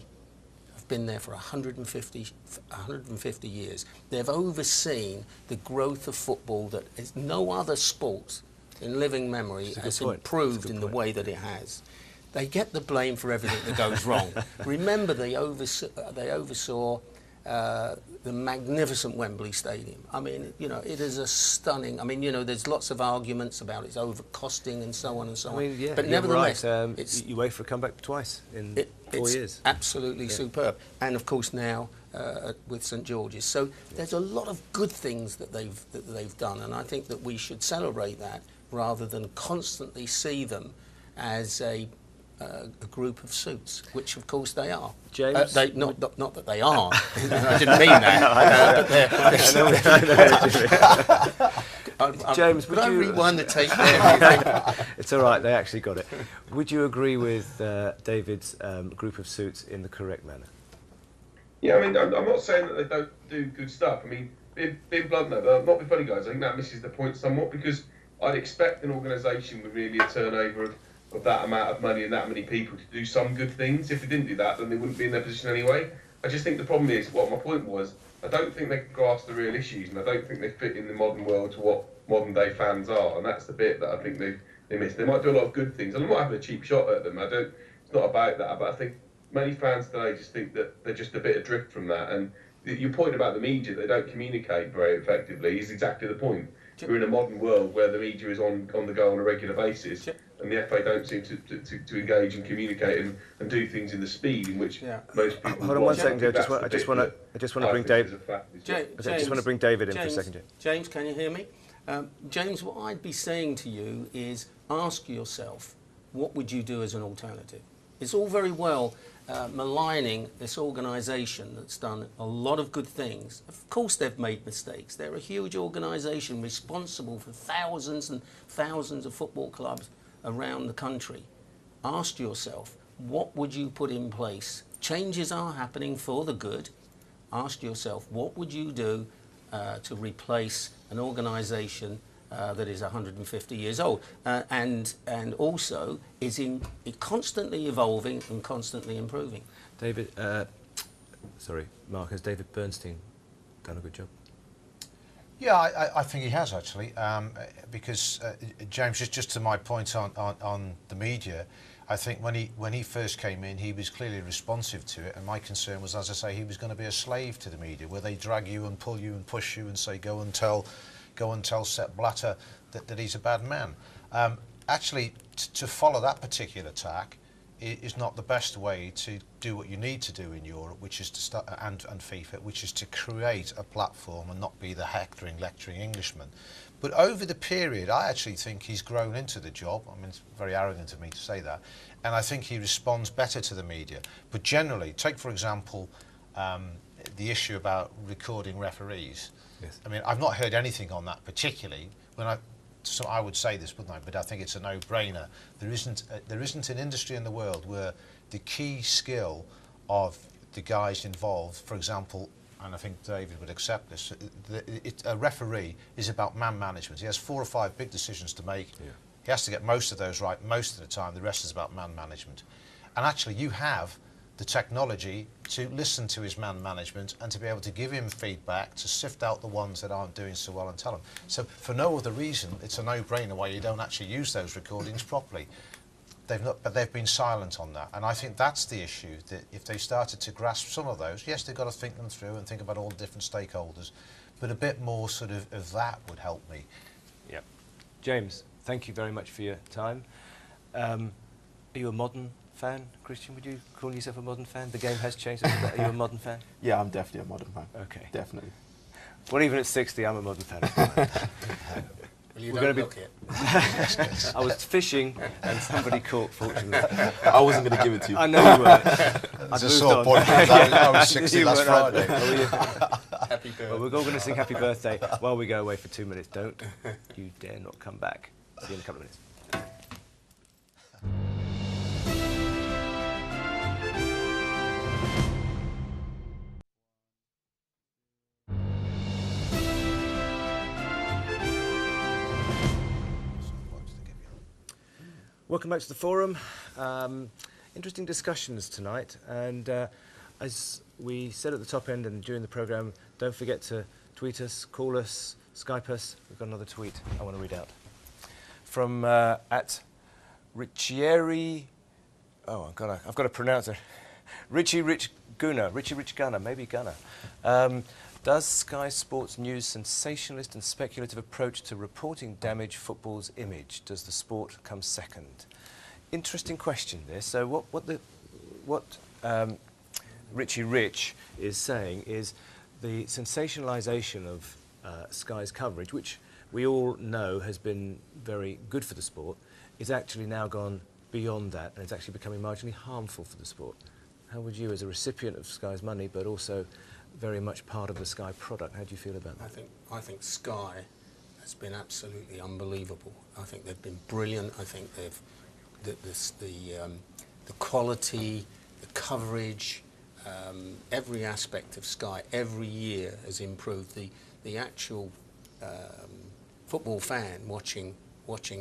been there for 150 years. They've overseen the growth of football that is no other sport in living memory has improved in the way that it has. They get the blame for everything that goes wrong. Remember, they oversaw the magnificent Wembley Stadium. I mean, it is a stunning. I mean, there's lots of arguments about its overcosting and so on and so on. I mean, yeah, but nevertheless, right. You wait for a comeback twice in 4 years. Absolutely superb. And of course now with St George's. So there's a lot of good things that they've done, and I think that we should celebrate that rather than constantly see them as a group of suits, which of course they are. James? Not that they are. I didn't mean that. James, would you rewind the tape there? It's all right, they actually got it. Would you agree with David's group of suits in the correct manner? Yeah, I mean, I'm not saying that they don't do good stuff. I mean, being blunt though, not be funny guys, I think that misses the point somewhat, because I'd expect an organisation with really a turnover of that amount of money and that many people to do some good things. If they didn't do that, then they wouldn't be in their position anyway. I just think the problem is, what my point was, I don't think they grasp the real issues, and I don't think they fit in the modern world to what modern day fans are, and that's the bit that I think they miss. They might do a lot of good things, and I'm not having a cheap shot at them. It's not about that, but I think many fans today just think that they're just a bit adrift from that. And your point about the media, they don't communicate very effectively, is exactly the point. We're in a modern world where the media is on the go on a regular basis, and the FA don't seem to engage and communicate and do things in the speed in which most people. Hold on 1 second, Joe. I just want to bring David. I just want to bring David in for a second, Joe. James, can you hear me? James, what I'd be saying to you is ask yourself, what would you do as an alternative? It's all very well maligning this organisation that's done a lot of good things. Of course they've made mistakes. They're a huge organisation responsible for thousands and thousands of football clubs around the country. Ask yourself, what would you put in place? Changes are happening for the good. Ask yourself, what would you do to replace an organisation that is 150 years old and also is constantly evolving and constantly improving. David, Mark, has David Bernstein done a good job? Yeah, I think he has actually, because James, just to my point on the media, I think when he first came in, he was clearly responsive to it, and my concern was, as I say, he was going to be a slave to the media, where they drag you and pull you and push you and say, go and tell Sepp Blatter that he's a bad man. Actually, to follow that particular tack is not the best way to do what you need to do in Europe, which is to start, and FIFA, which is to create a platform and not be the hectoring, lecturing Englishman. But over the period, I actually think he's grown into the job. I mean, it's very arrogant of me to say that. And I think he responds better to the media. But generally, take for example, the issue about recording referees. Yes. I mean, I've not heard anything on that particularly. So I would say this, wouldn't I? But I think it's a no-brainer. There isn't an industry in the world where the key skill of the guys involved, for example, and I think David would accept this, a referee is about man management. He has 4 or 5 big decisions to make. Yeah. He has to get most of those right most of the time. The rest is about man management. And actually, you have the technology to listen to his man management and to be able to give him feedback, to sift out the ones that aren't doing so well and tell him. So for no other reason, it's a no-brainer why you don't actually use those recordings properly. But they've been silent on that. And I think that's the issue, that if they started to grasp some of those, yes, they've got to think them through and think about all the different stakeholders, but a bit more sort of that would help me. Yep. James, thank you very much for your time. Are you a modern fan? Christian, would you call yourself a modern fan? The game has changed. Are you a modern fan? Yeah, I'm definitely a modern fan. Okay. Definitely. Well, even at 60, I'm a modern fan. Well, you We're don't gonna look it. I was fishing and somebody caught, fortunately. I wasn't going to give it to you. I know you weren't. There's a sore point. I was 60 You last weren't Friday. Happy birthday. Well, we're all going to sing happy birthday while we go away for 2 minutes. Don't you dare not come back. See you in a couple of minutes. Welcome back to the forum. Interesting discussions tonight, and as we said at the top end and during the programme, don't forget to tweet us, call us, Skype us. We've got another tweet I want to read out from at Riccieri. Oh, I've got to pronounce it. Richie Rich Gunner, maybe Gunner. Does Sky Sports News' sensationalist and speculative approach to reporting damage football's image? Does the sport come second? Interesting question, this. So what Richie Rich is saying is the sensationalisation of Sky's coverage, which we all know has been very good for the sport, is actually now gone beyond that, and it's actually becoming marginally harmful for the sport. How would you, as a recipient of Sky's money, but also very much part of the Sky product, how do you feel about that? I think Sky has been absolutely unbelievable. I think they've been brilliant. I think they've the quality, the coverage, every aspect of Sky every year has improved. The actual football fan watching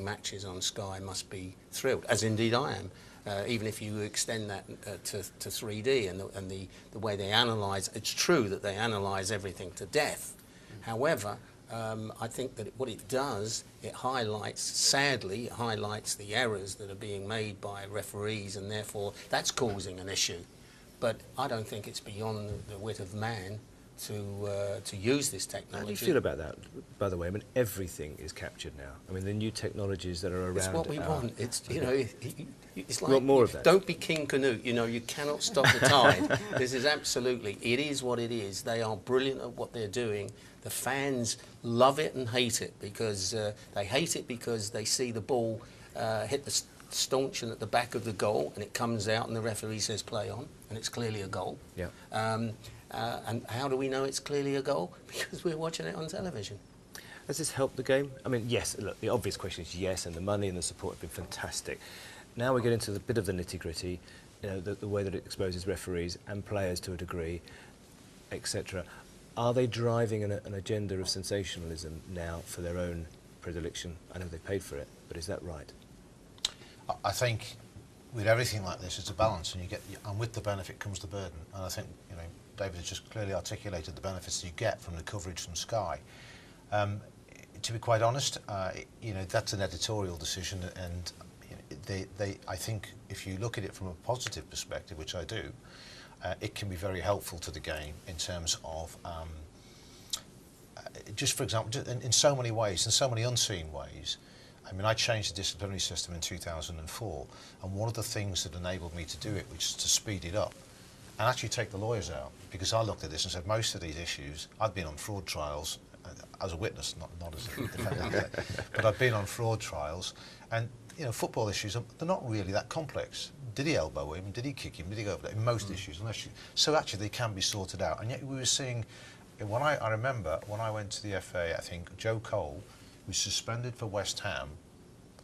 matches on Sky must be thrilled, as indeed I am. Even if you extend that to 3D and the way they analyse, it's true that they analyse everything to death. However, I think that what it does, it highlights, sadly, it highlights the errors that are being made by referees, and therefore that's causing an issue. But I don't think it's beyond the wit of man to use this technology. How do you feel about that, by the way? I mean, everything is captured now. I mean, the new technologies that are around. It's what we want. It's, you know, it's like, want more of that. Don't be King Canute. You know, you cannot stop the tide. This is absolutely, it is what it is. They are brilliant at what they're doing. The fans love it and hate it because they hate it because they see the ball hit the stanchion at the back of the goal and it comes out and the referee says play on and it's clearly a goal. Yeah. And how do we know it's clearly a goal? Because we're watching it on television. Has this helped the game? I mean, yes, look, the obvious question is yes, and the money and the support have been fantastic. Now we get into the bit of the nitty-gritty, you know, the way that it exposes referees and players to a degree, etc. Are they driving an agenda of sensationalism now for their own predilection? I know they paid for it, but is that right? I think with everything like this, it's a balance, and with the benefit comes the burden. And I think, you know, David has just clearly articulated the benefits you get from the coverage from Sky. To be quite honest, you know, that's an editorial decision, and you know, I think if you look at it from a positive perspective, which I do, it can be very helpful to the game in terms of, just for example, in so many ways, in so many unseen ways. I mean, I changed the disciplinary system in 2004, and one of the things that enabled me to do it, which is to speed it up, and actually take the lawyers out, because I looked at this and said most of these issues, I'd been on fraud trials as a witness, not as a defendant, but I've been on fraud trials, and you know, football issues, they're not really that complex. Did he elbow him? Did he kick him? Did he go over there? In most issues, so actually they can be sorted out. And yet we were seeing, when I remember when I went to the FA, I think Joe Cole was suspended for West Ham.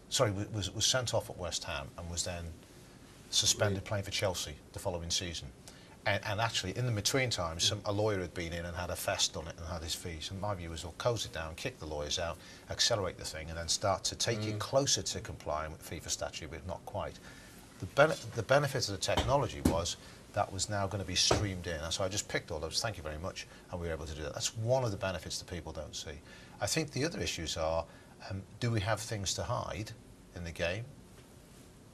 Sorry, was sent off at West Ham and was then suspended playing for Chelsea the following season. And actually, in the between times, a lawyer had been in and had a fest on it and had his fees. And my view was, well, close it down, kick the lawyers out, accelerate the thing, and then start to take it closer to complying with FIFA statute, but not quite. The benefit of the technology was that was now going to be streamed in. And so I just picked all those, thank you very much, and we were able to do that. That's one of the benefits that people don't see. I think the other issues are, do we have things to hide in the game?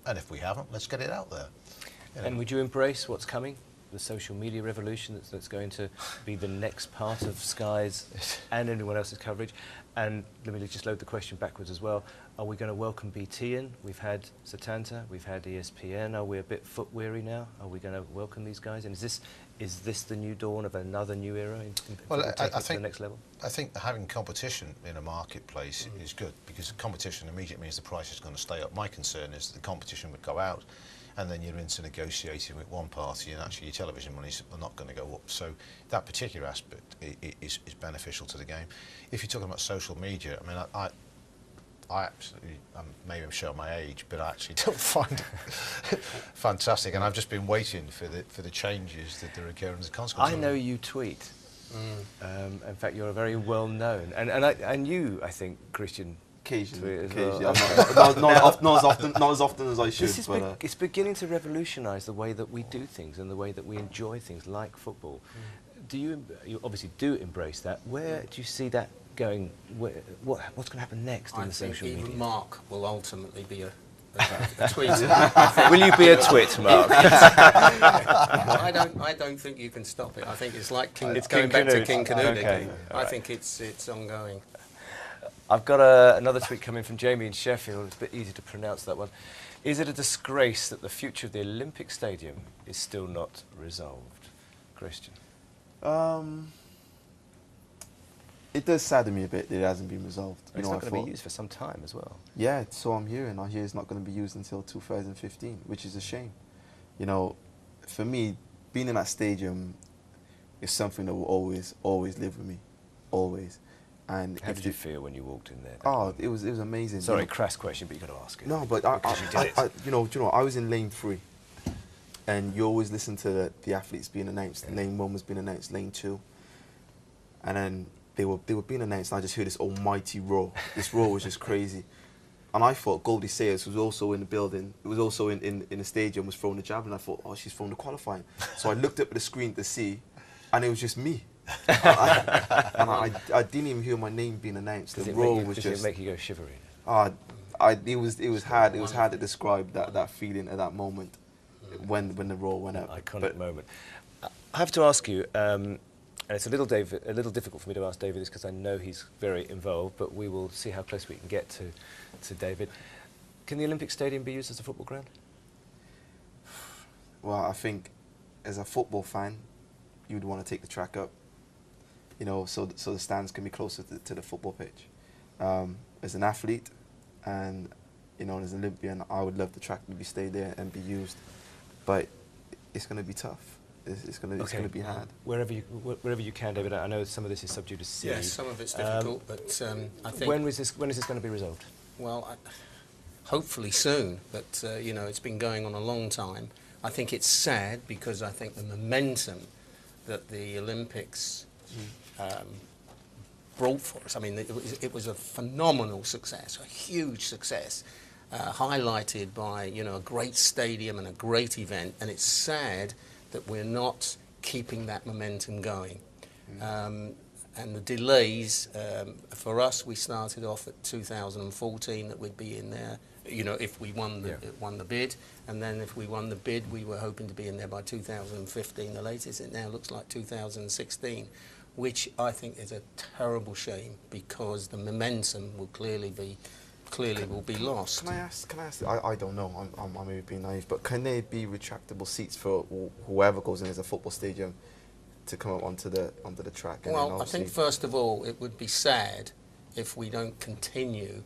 And if we haven't, let's get it out there. You know. And would you embrace what's coming? the social media revolution that's going to be the next part of Sky's and anyone else's coverage? And let me just load the question backwards as well. Are we going to welcome BT in? We've had Setanta, we've had ESPN. Are we a bit foot weary now? Are we going to welcome these guys? And is this the new dawn of another new era in well, taking I it to the next level? I think having competition in a marketplace is good, because competition immediately means the price is going to stay up. My concern is that the competition would go out, and then you're into negotiating with one party, and actually your television monies are not going to go up. So that particular aspect is beneficial to the game. If you're talking about social media, I mean, I absolutely, maybe I'm showing my age, but I actually don't find it fantastic, and I've just been waiting for the changes that are occurring as a consequence. I know you tweet. In fact, you're very well known, and you, I think, Christian. Occasionally, well. not as often as I should. It's beginning to revolutionise the way that we do things and the way that we enjoy things like football. Do you obviously do embrace that? Where do you see that going? What's going to happen next in the social media? I think even Mark will ultimately be a tweet. Will you be a twit, Mark? I don't think you can stop it. I think it's like going back to King Canute. Okay. I think it's ongoing. I've got another tweet coming from Jamie in Sheffield. It's a bit easy to pronounce that one. Is it a disgrace that the future of the Olympic Stadium is still not resolved? Christian? It does sadden me a bit that it hasn't been resolved. It's not going to be used for some time as well. Yeah, so I'm hearing. I hear it's not going to be used until 2015, which is a shame. You know, for me, being in that stadium is something that will always live with me, always. And how did you feel when you walked in there? Oh, it was amazing. Sorry, crass question, but you got to ask it. No, but I was in lane 3, and you always listen to the athletes being announced. Yeah. Lane 1 was being announced, lane 2, and then they were being announced. And I just heard this almighty roar. This roar was just crazy, and I thought Goldie Sayers was also in the building. It was also in the stadium, was throwing the javelin. I thought, oh, she's throwing the qualifying. So I looked up at the screen to see, and it was just me. I didn't even hear my name being announced. The roar was just. Does it make you go shivering? It was hard to describe that feeling at that moment when the roar went up. Iconic moment. I have to ask you, and it's a little difficult for me to ask David this because I know he's very involved, but we will see how close we can get to David. Can the Olympic Stadium be used as a football ground? Well, I think as a football fan, you would want to take the track up. You know, so the stands can be closer to the football pitch. As an athlete, and you know, as an Olympian, I would love the track to stay there and be used, but it's going to be tough. It's going to be hard. Wherever you can, David. I know some of this is sub judice. Yes, some of it's difficult, but I think. When is this going to be resolved? Well, hopefully soon. But you know, it's been going on a long time. I think it's sad because I think the momentum that the Olympics brought for us. I mean, it was a phenomenal success, a huge success, highlighted by, you know, a great stadium and a great event. And it's sad that we're not keeping that momentum going. And the delays, for us, we started off at 2014 that we'd be in there, you know, if we won the bid. And then if we won the bid, we were hoping to be in there by 2015, the latest. It now looks like 2016. Which I think is a terrible shame because the momentum will clearly be lost. Can I ask? I don't know. I may be being naive, but can there be retractable seats for whoever goes in as a football stadium to come up onto the track? Well, I think first of all it would be sad if we don't continue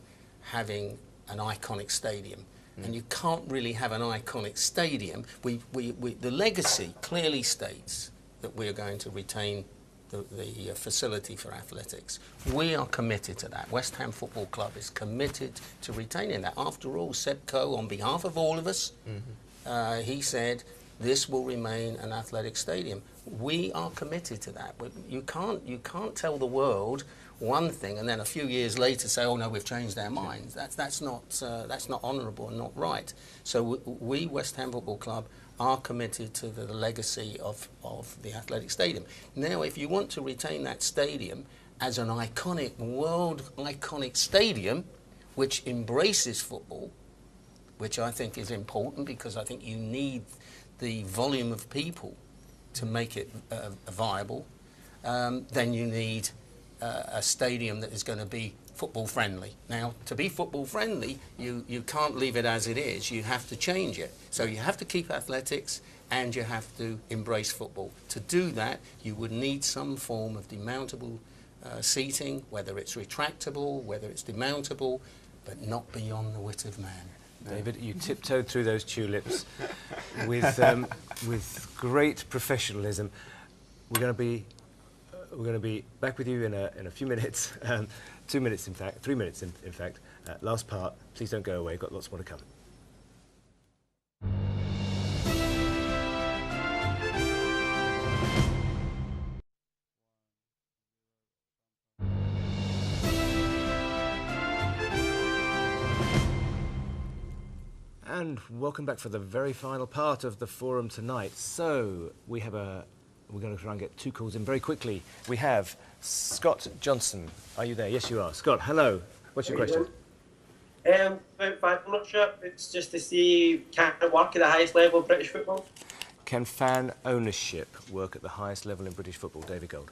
having an iconic stadium. And you can't really have an iconic stadium. The legacy clearly states that we are going to retain the facility for athletics. We are committed to that. West Ham Football Club is committed to retaining that. After all, Seb Coe, on behalf of all of us, he said this will remain an athletic stadium. We are committed to that. But you can't tell the world one thing and then a few years later say, oh no, we've changed our minds. That's not honourable and not right. So we, West Ham Football Club, are committed to the legacy of the athletic stadium. Now, if you want to retain that stadium as an iconic, world iconic stadium, which embraces football, which I think is important because I think you need the volume of people to make it viable, then you need a stadium that is going to be football friendly. Now, to be football friendly, you can't leave it as it is. You have to change it. So you have to keep athletics and you have to embrace football. To do that, you would need some form of demountable seating, whether it's retractable, whether it's demountable, but not beyond the wit of man. David, you tiptoed through those tulips with great professionalism. We're going to be back with you in a few minutes, 2 minutes in fact, 3 minutes in fact. Last part. Please don't go away. Got lots more to come. And welcome back for the very final part of the forum tonight. So we're going to try and get 2 calls in very quickly. We have Scott Johnson. Are you there? Yes, you are. Scott, hello. What's your question? About fan ownership, it's just to see, can it work at the highest level of British football? Can fan ownership work at the highest level in British football? David Gold.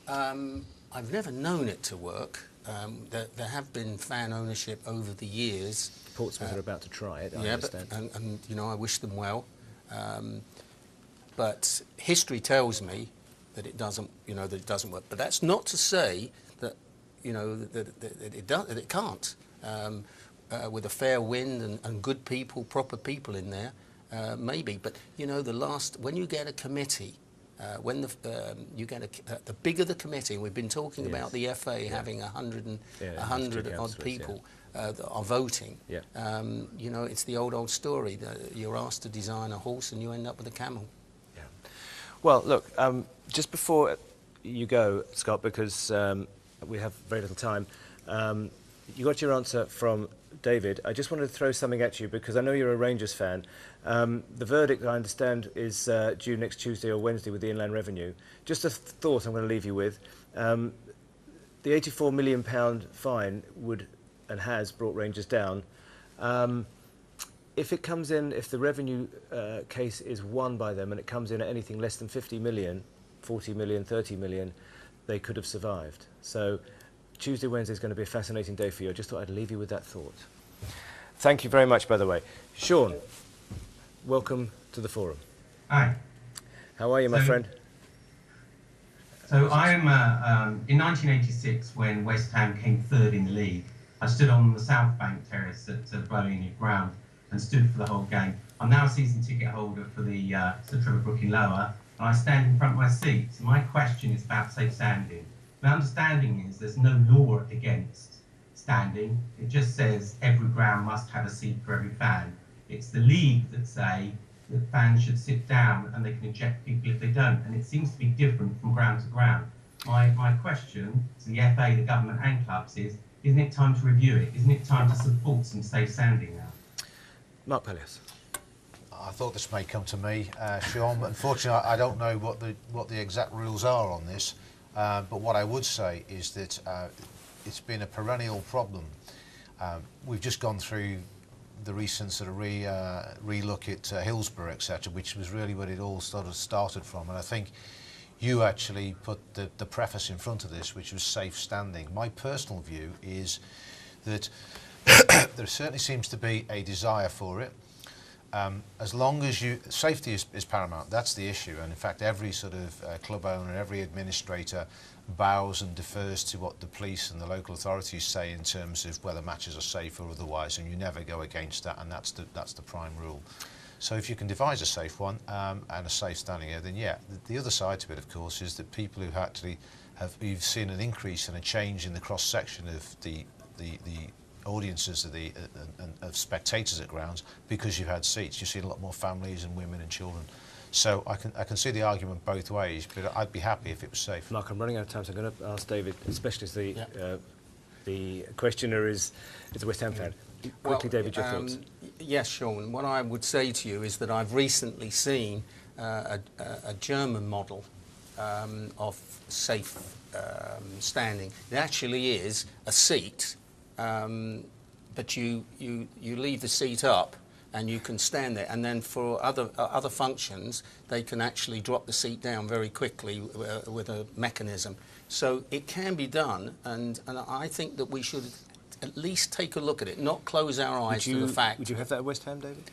I've never known it to work. There have been fan ownership over the years. Portsmouth are about to try it, I understand. And you know, I wish them well. But history tells me that it doesn't, that it doesn't work. But that's not to say that, that it can't. With a fair wind and good people, proper people in there, maybe. But when you get a committee, the bigger the committee, and we've been talking about the FA having 100 odd people that are voting. Yeah. It's the old story that you're asked to design a horse and you end up with a camel. Yeah. Well, look, just before you go, Scott, because we have very little time, you got your answer from David. I just wanted to throw something at you because I know you're a Rangers fan. The verdict, I understand, is due next Tuesday or Wednesday with the Inland Revenue. Just a thought I'm going to leave you with. The £84 million fine would and has brought Rangers down. If it comes in, if the revenue case is won by them and it comes in at anything less than 50 million, 40 million, 30 million, they could have survived. So Tuesday, Wednesday is going to be a fascinating day for you. I just thought I'd leave you with that thought. Thank you very much, by the way. Sean, welcome to the forum. Hi. How are you, my friend? So I am, in 1986, when West Ham came third in the league, I stood on the South Bank terrace at Blowing Ground and stood for the whole game. I'm now a season ticket holder for the Sir Trevor Brooking Lower, and I stand in front of my seat. So my question is about safe standing. My understanding is there's no law against standing. It just says every ground must have a seat for every fan. It's the league that say that fans should sit down and they can eject people if they don't. And it seems to be different from ground to ground. My question to the FA, the government and clubs is, isn't it time to review it? Isn't it time to support some safe standing now? Mark Palios. I thought this may come to me, Sean. Unfortunately, I don't know what the exact rules are on this. But what I would say is that it's been a perennial problem. We've just gone through the recent sort of re-look at Hillsborough, etc., which was really where it all sort of started from. And I think you actually put the preface in front of this, which was safe standing. My personal view is that there certainly seems to be a desire for it. As long as safety is paramount, that's the issue. And in fact, every sort of club owner, every administrator bows and defers to what the police and the local authorities say in terms of whether matches are safe or otherwise, and you never go against that, and that's the prime rule. So if you can devise a safe one and a safe standing area, then yeah. The other side to it, of course, is that people who actually you've seen an increase and a change in the cross-section of the audiences of spectators at grounds because you've had seats. You've seen a lot more families and women and children. So I can see the argument both ways, but I'd be happy if it was safe. Mark, I'm running out of time, so I'm going to ask David, especially as the questioner is a West Ham fan. Quickly, David, your thoughts. Yes, Sean. What I would say to you is that I've recently seen a German model of safe standing. It actually is a seat, but you leave the seat up and you can stand there. And then for other functions, they can actually drop the seat down very quickly with a mechanism. So it can be done, and I think that we should at least take a look at it, not close our eyes to the fact. Would you have that at West Ham, David?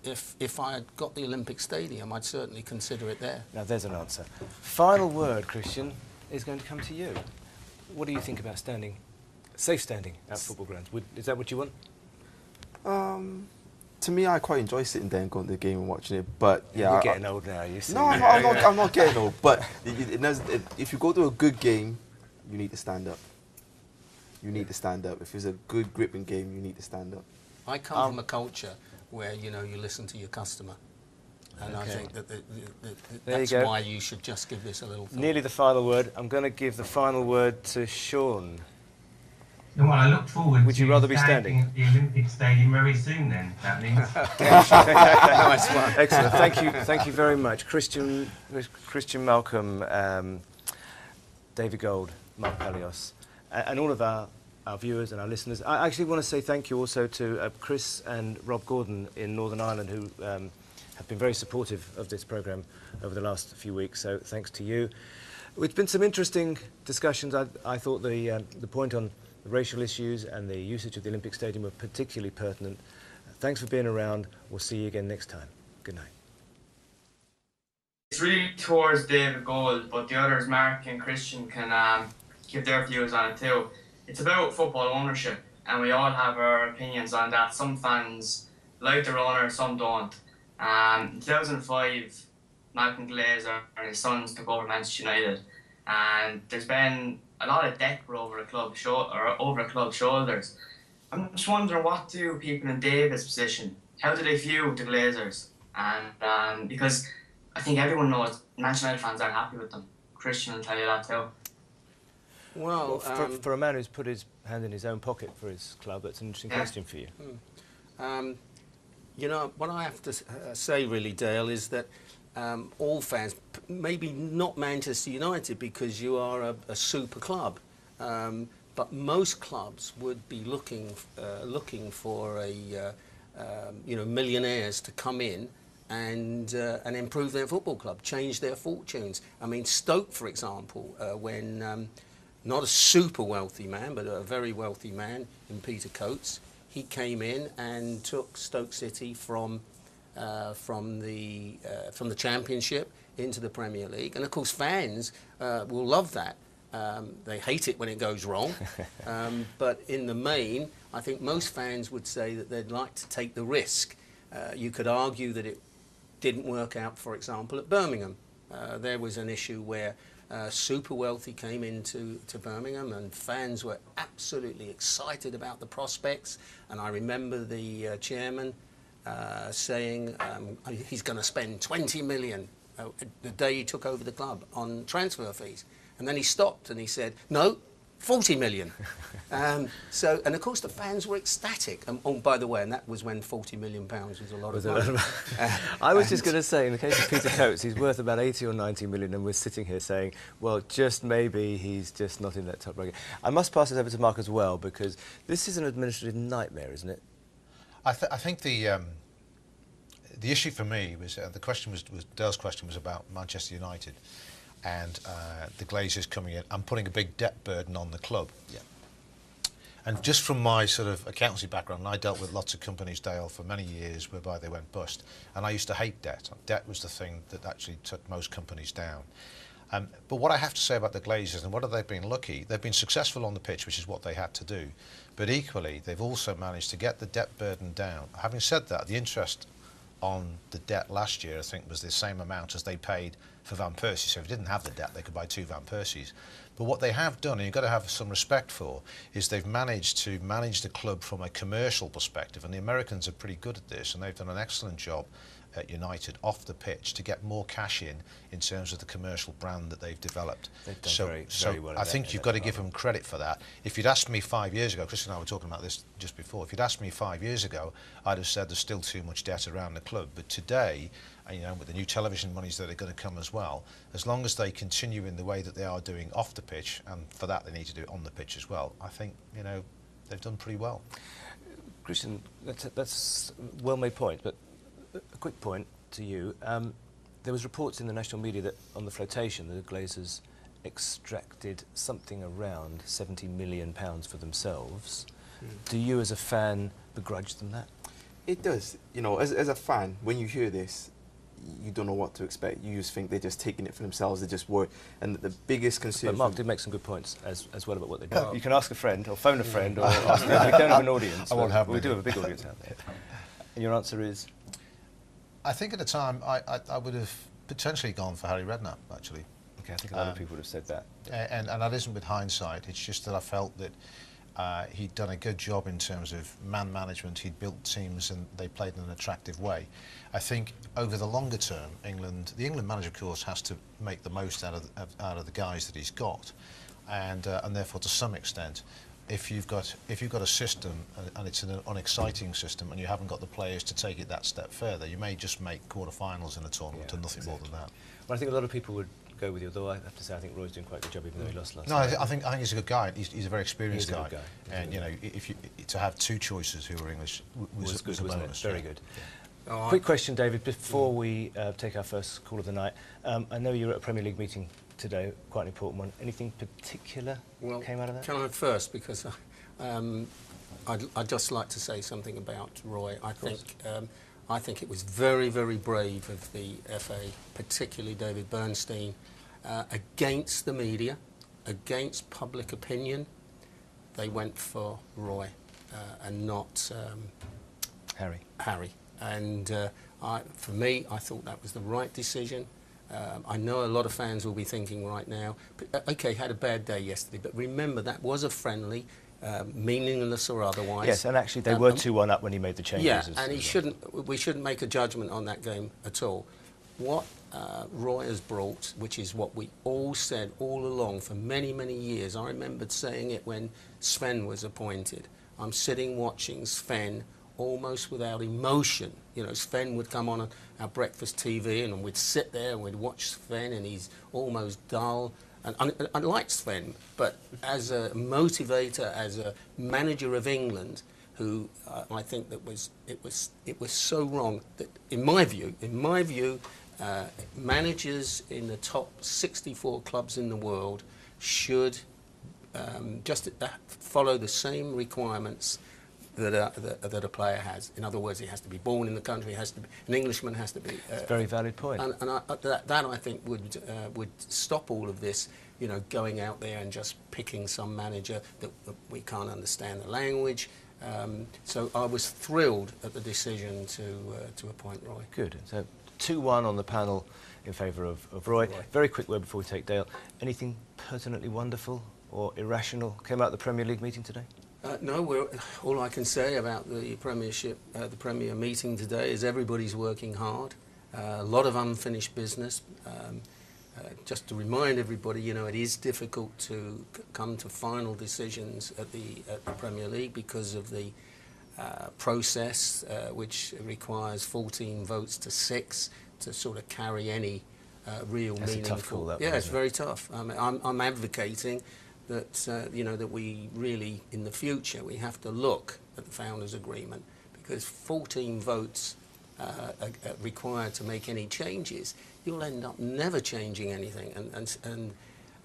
If I had got the Olympic Stadium, I'd certainly consider it there. Now there's an answer. Final word, Christian, is going to come to you. What do you think about standing, safe standing at football grounds? Is that what you want? To me, I quite enjoy sitting there and going to the game and watching it. But yeah, you're getting old now. You see. No, I'm not getting old. But if you go to a good game, you need to stand up. You need to stand up. If it's a good gripping game, you need to stand up. I come from a culture where you listen to your customer, and I think that's why you should just give this a little thought. Nearly the final word. I'm going to give the final word to Sean. Well, I look forward Would you rather be standing at the Olympic Stadium very soon then, that means. Nice one. Excellent. Thank you very much. Christian Malcolm, David Gold, Mark Palios, and all of our viewers and our listeners. I actually want to say thank you also to Chris and Rob Gordon in Northern Ireland, who have been very supportive of this programme over the last few weeks, so thanks to you. It's been some interesting discussions. I thought the point on the racial issues and the usage of the Olympic Stadium were particularly pertinent. Thanks for being around. We'll see you again next time. Good night. It's really towards David Gold, but the others, Mark and Christian, can give their views on it too. It's about football ownership, and we all have our opinions on that. Some fans like their owner, some don't. In 2005, Malcolm Glazer and his sons took over Manchester United, and there's been a lot of debt over a club's shoulders. I'm just wondering, what do people in David's position, how do they view the Glazers? And because I think everyone knows Manchester United fans aren't happy with them. Christian will tell you that too. Well, for a man who's put his hand in his own pocket for his club, that's an interesting question for you. What I have to say really, Dale, is that all fans, maybe not Manchester United because you are a super club, but most clubs would be looking for millionaires to come in and improve their football club, change their fortunes. I mean, Stoke, for example, when not a super wealthy man, but a very wealthy man in Peter Coates, he came in and took Stoke City from the Championship into the Premier League, and of course fans will love that. They hate it when it goes wrong, but in the main, I think most fans would say that they'd like to take the risk. You could argue that it didn't work out, for example, at Birmingham. There was an issue where super wealthy came into Birmingham, and fans were absolutely excited about the prospects. And I remember the chairman saying he's going to spend 20 million the day he took over the club on transfer fees. And then he stopped and he said, no, 40 million. And of course the fans were ecstatic. Oh, by the way, and that was when 40 million pounds was a lot of money. I was just going to say, in the case of Peter Coates, he's worth about 80 or 90 million, and we're sitting here saying, well, just maybe he's just not in that top bracket. I must pass it over to Mark as well, because this is an administrative nightmare, isn't it? I think the issue for me was the question was Dale's question was about Manchester United and the Glazers coming in and putting a big debt burden on the club. Yeah. And just from my sort of accountancy background, I dealt with lots of companies, Dale, for many years whereby they went bust. And I used to hate debt. Debt was the thing that actually took most companies down. But what I have to say about the Glazers, and what have they been lucky, they've been successful on the pitch, which is what they had to do. But equally, they've also managed to get the debt burden down. Having said that, the interest on the debt last year, I think, was the same amount as they paid for Van Persie. So if they didn't have the debt, they could buy 2 Van Persies. But what they have done, and you've got to have some respect for, is they've managed to manage the club from a commercial perspective. And the Americans are pretty good at this, and they've done an excellent job at United off the pitch to get more cash in terms of the commercial brand that they've developed. They've done very well. I think you've got to give them credit for that. If you'd asked me 5 years ago, Chris and I were talking about this just before, if you'd asked me 5 years ago, I'd have said there's still too much debt around the club. But today, you know, with the new television monies that are going to come as well, as long as they continue in the way that they are doing off the pitch, and for that they need to do it on the pitch as well, I think, you know, they've done pretty well. Christian, that's a well-made point, but a quick point to you. There was reports in the national media that on the flotation, the Glazers extracted something around £70 million for themselves. Do you, as a fan, begrudge them that? It does. You know, as a fan, when you hear this, you don't know what to expect. You just think they're just taking it for themselves. They just worry. And the biggest concern. But Mark did make some good points as well about what they do. You can ask a friend, or phone a friend, or ask. We don't have an audience. I won't have. We do have a big audience out there. And your answer is? I think at the time I would have potentially gone for Harry Redknapp, actually. Okay, I think a lot of people would have said that. And that isn't with hindsight. It's just that I felt that he'd done a good job in terms of man management. He'd built teams and they played in an attractive way. I think over the longer term, the England manager, of course, has to make the most out of the guys that he's got, and therefore, to some extent, if you've got a system and it's an unexciting system and you haven't got the players to take it that step further, you may just make quarter-finals in a tournament and nothing more than that. Well, I think a lot of people would go with you, although I have to say I think Roy's doing quite a good job, even though he lost last night. No, I think he's a good guy. He's a very experienced guy. And you know, to have two choices who were English was good, a wasn't bonus. it? Very good. Oh, Quick question, David, before we take our first call of the night. I know you were at a Premier League meeting today, quite an important one. Anything particular came out of that? Can I first, because I'd just like to say something about Roy. I think it was very, very brave of the FA, particularly David Bernstein, against the media, against public opinion. They went for Roy and not Harry. And for me, I thought that was the right decision. I know a lot of fans will be thinking right now, OK, had a bad day yesterday, but remember that was a friendly, meaningless or otherwise. Yes, and actually they were 2-1 up when he made the changes. Yeah, and we shouldn't make a judgment on that game at all. What Roy has brought, which is what we all said all along for many, many years. I remembered saying it when Sven was appointed. I'm sitting watching Sven almost without emotion. You know, Sven would come on our breakfast TV and we'd sit there and we'd watch Sven and he's almost dull. And I liked Sven, but as a motivator, as a manager of England, who I think that it was so wrong that, in my view, managers in the top 64 clubs in the world should just follow the same requirements that a player has. In other words, he has to be born in the country. An Englishman has to be. It's a very valid point. And that I think would stop all of this. You know, going out there and just picking some manager that we can't understand the language. So I was thrilled at the decision to appoint Roy. Good. So 2-1 on the panel in favour of Roy. Very quick word before we take Dale. Anything pertinently wonderful or irrational came out of the Premier League meeting today? No, all I can say about the Premiership, the Premier meeting today is everybody's working hard. A lot of unfinished business. Just to remind everybody, you know, it is difficult to come to final decisions at the Premier League because of the process, which requires 14 votes to 6 to sort of carry any real meaning. That's a tough call, that one, it's very tough. I mean, I'm advocating that you know, that we really, in the future, we have to look at the Founders' Agreement, because 14 votes are required to make any changes. You'll end up never changing anything, and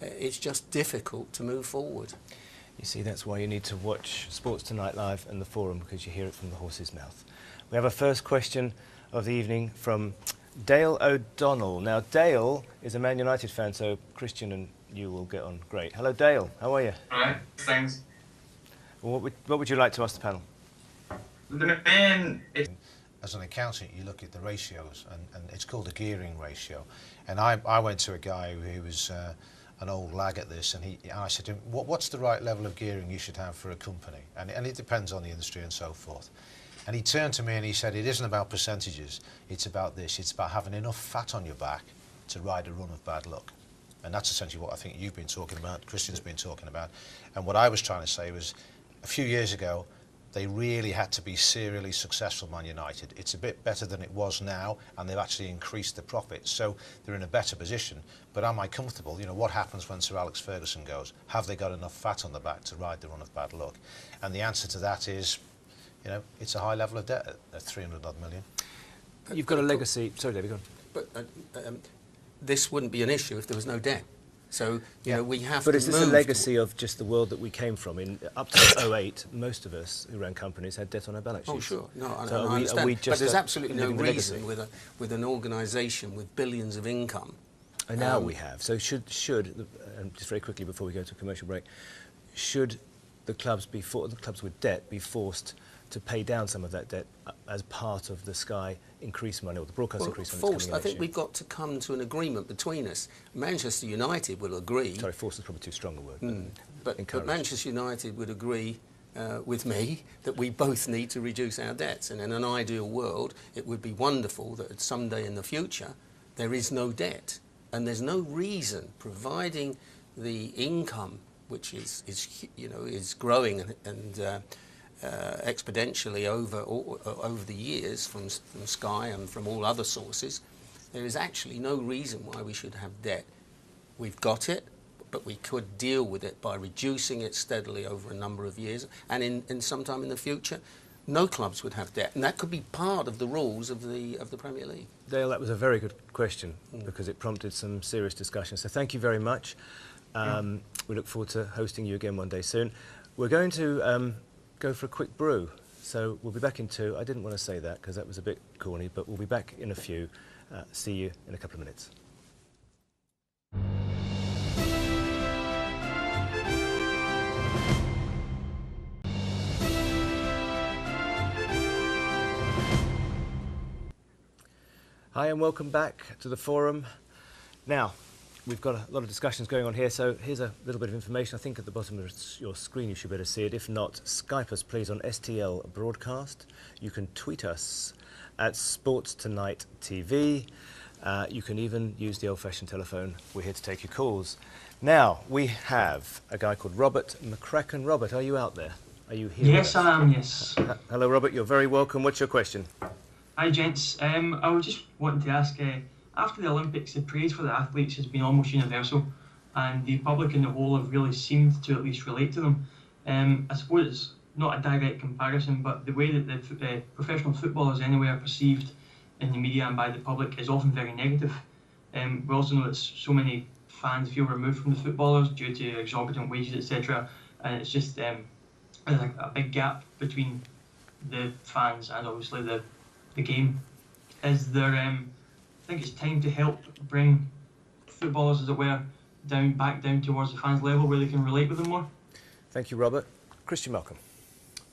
it's just difficult to move forward. You see, that's why you need to watch Sports Tonight Live and the Forum, because you hear it from the horse's mouth. We have a first question of the evening from Dale O'Donnell. Now, Dale is a Man United fan, so Christian and you will get on great. Hello, Dale. How are you? All right, thanks. Well, what would you like to ask the panel? As an accountant, you look at the ratios, and it's called a gearing ratio. And I went to a guy who was an old lag at this, and I said to him, what's the right level of gearing you should have for a company? And it depends on the industry and so forth. And he turned to me and he said, it isn't about percentages, it's about this. It's about having enough fat on your back to ride a run of bad luck. And that's essentially what I think you've been talking about, Christian's been talking about. And what I was trying to say was, a few years ago, they really had to be serially successful, Man United. It's a bit better than it was now, and they've actually increased the profits. So they're in a better position. But am I comfortable? You know, what happens when Sir Alex Ferguson goes? Have they got enough fat on the back to ride the run of bad luck? And the answer to that is, you know, it's a high level of debt at 300 odd million. You've got a legacy. Sorry, David, go on. But this wouldn't be an issue if there was no debt. So, you know, we have But to is this a legacy of just the world that we came from? Up to 08, most of us who ran companies had debt on our balance sheets. Oh, sure. No, I So understand. But there's absolutely no reason reason with an organisation with billions of income. And now we have. So should and just very quickly before we go to a commercial break, should the clubs with debt be forced to pay down some of that debt as part of the Sky increased money or the broadcast increase money? Forced. I think we've got to come to an agreement between us. Manchester United will agree. Sorry, forced is probably too strong a word. But Manchester United would agree with me that we both need to reduce our debts. And in an ideal world, it would be wonderful that someday in the future there is no debt. And there's no reason, providing the income, which is growing and exponentially over the years from Sky and from all other sources, there is actually no reason why we should have debt. We've got it, but we could deal with it by reducing it steadily over a number of years, and in sometime in the future, no clubs would have debt, and that could be part of the rules of the Premier League. Dale, that was a very good question because it prompted some serious discussion. So thank you very much. We look forward to hosting you again one day soon. We're going to go for a quick brew. So we'll be back in 2. I didn't want to say that because that was a bit corny, but we'll be back in a few. See you in a couple of minutes. Hi and welcome back to the forum. Now, we've got a lot of discussions going on here, so here's a little bit of information. I think at the bottom of your screen you should be able to see it. If not, Skype us please on STL Broadcast. You can tweet us at Sports Tonight TV. You can even use the old-fashioned telephone. We're here to take your calls. Now, we have a guy called Robert McCracken. Robert, are you out there? Are you here? Yes, I am, yes. Hello, Robert. You're very welcome. What's your question? Hi, gents. I was just wanting to ask, after the Olympics, the praise for the athletes has been almost universal, and the public in the whole have really seemed to at least relate to them. I suppose it's not a direct comparison, but the way that the professional footballers anyway are perceived in the media and by the public is often very negative. We also know that so many fans feel removed from the footballers due to exorbitant wages, etc. And it's just there's a big gap between the fans and obviously the game. Is there? I think it's time to help bring footballers, as it were, back down towards the fans' level where they can relate with them more. Thank you, Robert. Christian Malcolm.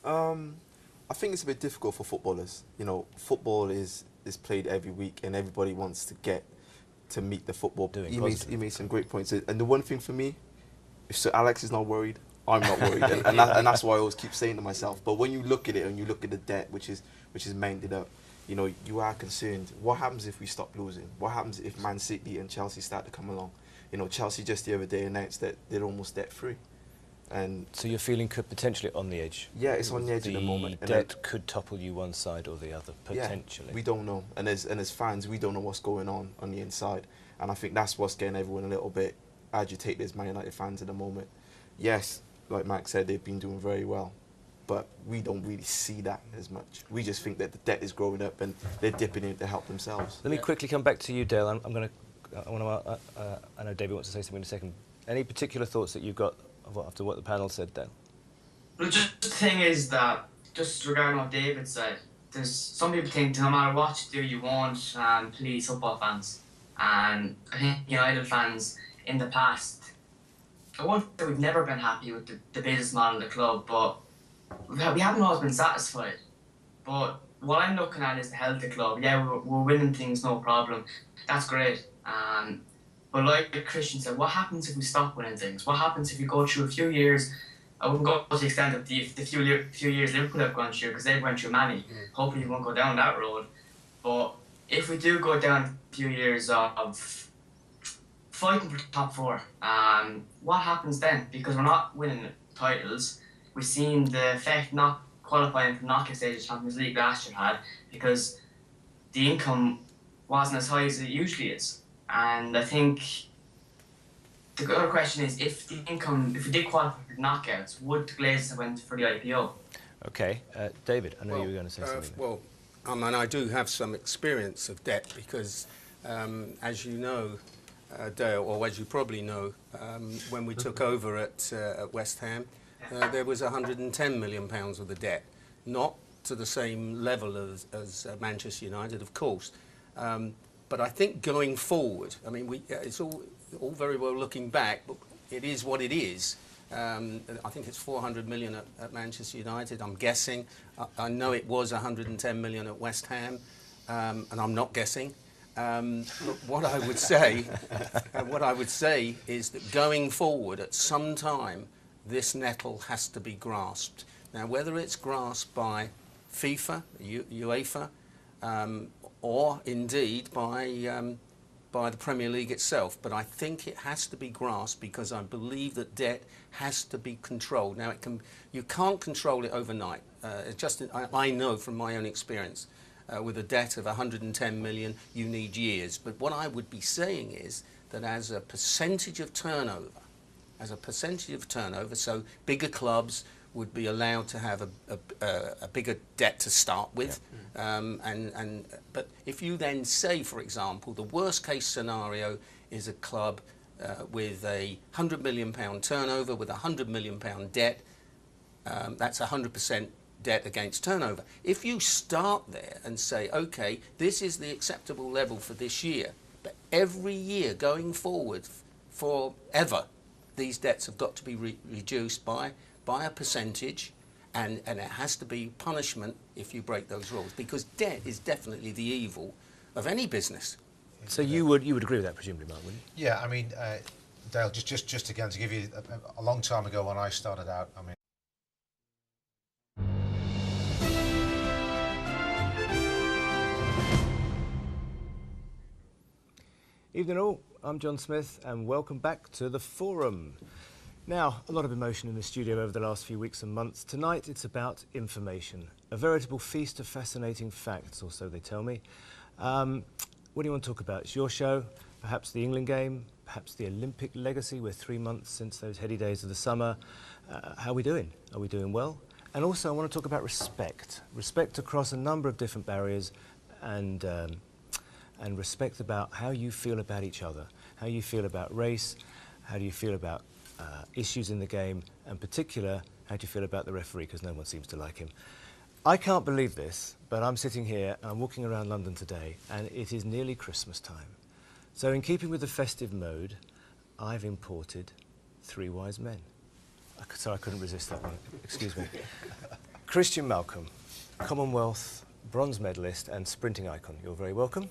I think it's a bit difficult for footballers. You know, football is played every week, and everybody wants to get to meet the football. He made some great points. And the one thing for me, if Sir Alex is not worried, I'm not worried, and that's why I always keep saying to myself. But when you look at it and you look at the debt, which is mounted up, you know, you are concerned. What happens if we stop losing? What happens if Man City and Chelsea start to come along? You know, Chelsea just the other day announced that they're almost debt-free. And so you're feeling potentially on the edge? Yeah, it's on the edge at the moment. The debt could topple you one side or the other, potentially. Yeah, we don't know. And as fans, we don't know what's going on the inside. And I think that's what's getting everyone a little bit agitated as Man United fans at the moment. Yes, like Max said, they've been doing very well, but we don't really see that as much. We just think that the debt is growing up and they're dipping in to help themselves. Let me quickly come back to you, Dale. I know David wants to say something in a second. Any particular thoughts that you've got after what the panel said, Dale? Well, just the thing is that, just regarding what David said, there's some people think no matter what you do, you won't please football fans. And I think United fans in the past, I won't say we've never been happy with the business model of the club, but we haven't always been satisfied. But what I'm looking at is the health of the club. Yeah, we're winning things, no problem. That's great. But like Christian said, what happens if we stop winning things? What happens if we go through a few years? I wouldn't go to the extent of the few years Liverpool have gone through, because they've went through many. Hopefully we won't go down that road. But if we do go down a few years of fighting for top 4, what happens then? Because we're not winning titles. We've seen the effect not qualifying for knockout stage of Champions League last year had, because the income wasn't as high as it usually is. And I think the other question is, if we did qualify for knockouts, would the Glazers have went for the IPO? Okay, David, I know you were going to say something. Well, and I do have some experience of debt because, as you know, Dale, or as you probably know, when we took over at West Ham, there was £110 million worth of debt, not to the same level as Manchester United, of course. But I think going forward, I mean, it's all very well looking back, but it is what it is. I think it's 400 million at Manchester United, I'm guessing. I know it was 110 million at West Ham, and I'm not guessing. But what I would say, is that going forward, at some time, this nettle has to be grasped. Now, whether it's grasped by FIFA, UEFA, or indeed by the Premier League itself, but I think it has to be grasped because I believe that debt has to be controlled. Now, you can't control it overnight. I know from my own experience, with a debt of 110 million, you need years. But what I would be saying is that as a percentage of turnover, so bigger clubs would be allowed to have a bigger debt to start with. But if you then say, for example, the worst case scenario is a club with a £100 million turnover with a £100 million debt, that's 100% debt against turnover. If you start there and say, okay, this is the acceptable level for this year, but every year going forward forever, these debts have got to be reduced by a percentage, and it has to be punishment if you break those rules, because debt is definitely the evil of any business. So you would agree with that, presumably, Mark, wouldn't you? Yeah, I mean, Dale, just again to give you a long time ago when I started out, I mean. Evening all, I'm Jon Smith and welcome back to the Forum. Now, a lot of emotion in the studio over the last few weeks and months. Tonight it's about information, a veritable feast of fascinating facts, or so they tell me. What do you want to talk about? It's your show, perhaps the England game, perhaps the Olympic legacy. We're 3 months since those heady days of the summer. How are we doing? Are we doing well? And also I want to talk about respect. Respect across a number of different barriers, and respect about how you feel about each other, how you feel about race, how do you feel about issues in the game, and in particular, how do you feel about the referee, because no one seems to like him. I can't believe this, but I'm sitting here, I'm walking around London today, and it is nearly Christmas time. So in keeping with the festive mode, I've imported 3 wise men. So I couldn't resist that one, excuse me. Christian Malcolm, Commonwealth bronze medalist and sprinting icon. You're very welcome.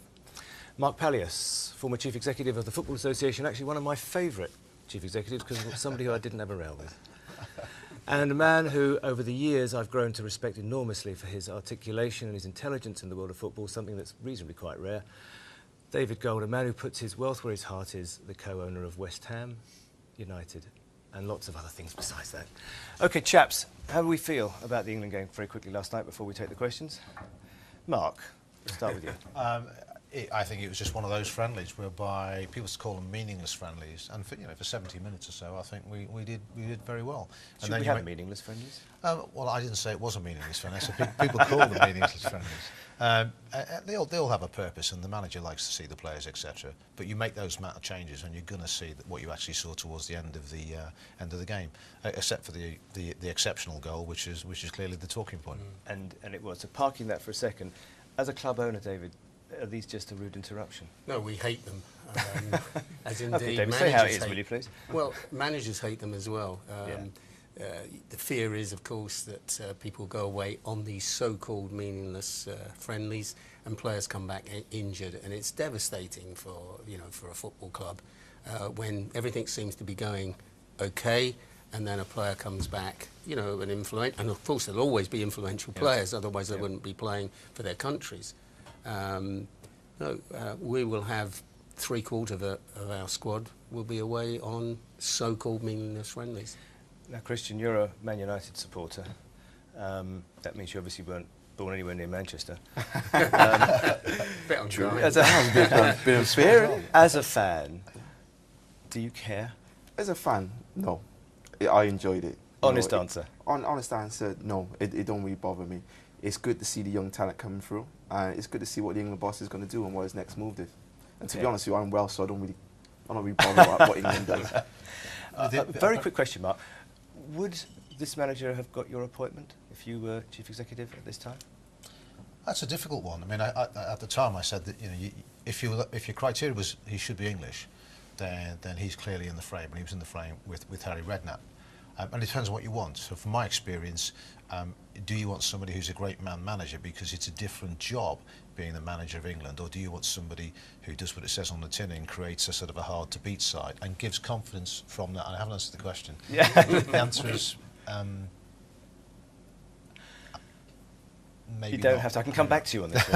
Mark Palios, former Chief Executive of the Football Association, actually one of my favourite Chief Executives because somebody who I didn't have a row with. And a man who, over the years, I've grown to respect enormously for his articulation and his intelligence in the world of football, something that's reasonably quite rare. David Gold, a man who puts his wealth where his heart is, the co-owner of West Ham United, and lots of other things besides that. OK, chaps, how do we feel about the England game very quickly last night before we take the questions? Mark, let's start with you. I think it was just one of those friendlies whereby people call them meaningless friendlies, and for 70 minutes or so, I think we did very well. Should we have meaningless friendlies? Well, I didn't say it was a meaningless friendly. So people call them meaningless friendlies. They all have a purpose, and the manager likes to see the players, etc. But you make those changes, and you're going to see what you actually saw towards the end of the game, except for the exceptional goal, which is clearly the talking point. And it was. So parking that for a second, as a club owner, David, are these just a rude interruption? No, we hate them. As indeed, okay, David, say how it is, will you please? Well, managers hate them as well. The fear is, of course, that people go away on these so-called meaningless friendlies, and players come back injured, and it's devastating for a football club when everything seems to be going okay, and then a player comes back, and of course there'll always be influential players, otherwise they wouldn't be playing for their countries. We will have 3/4 of our squad will be away on so-called meaningless friendlies. Now, Christian, you're a Man United supporter. That means you obviously weren't born anywhere near Manchester. Bit on trying. As a fan, do you care? As a fan, no. I enjoyed it. Honest answer. Honest answer, no, it don't really bother me. It's good to see the young talent coming through. It's good to see what the England boss is going to do and what his next move is. And to be honest with you, I'm Welsh, so I'm not really bothered about what England does. Very quick question, Mark. Would this manager have got your appointment if you were chief executive at this time? That's a difficult one. I mean, at the time I said that, you know, if your criteria was he should be English, then he's clearly in the frame, and he was in the frame with Harry Redknapp. And it depends on what you want. So from my experience, do you want somebody who's a great man manager because it's a different job being the manager of England, or do you want somebody who does what it says on the tin and creates a sort of a hard to beat side and gives confidence from that? And I haven't answered the question. Yeah. The answer is maybe you don't not. have to. I can come back to you on this one.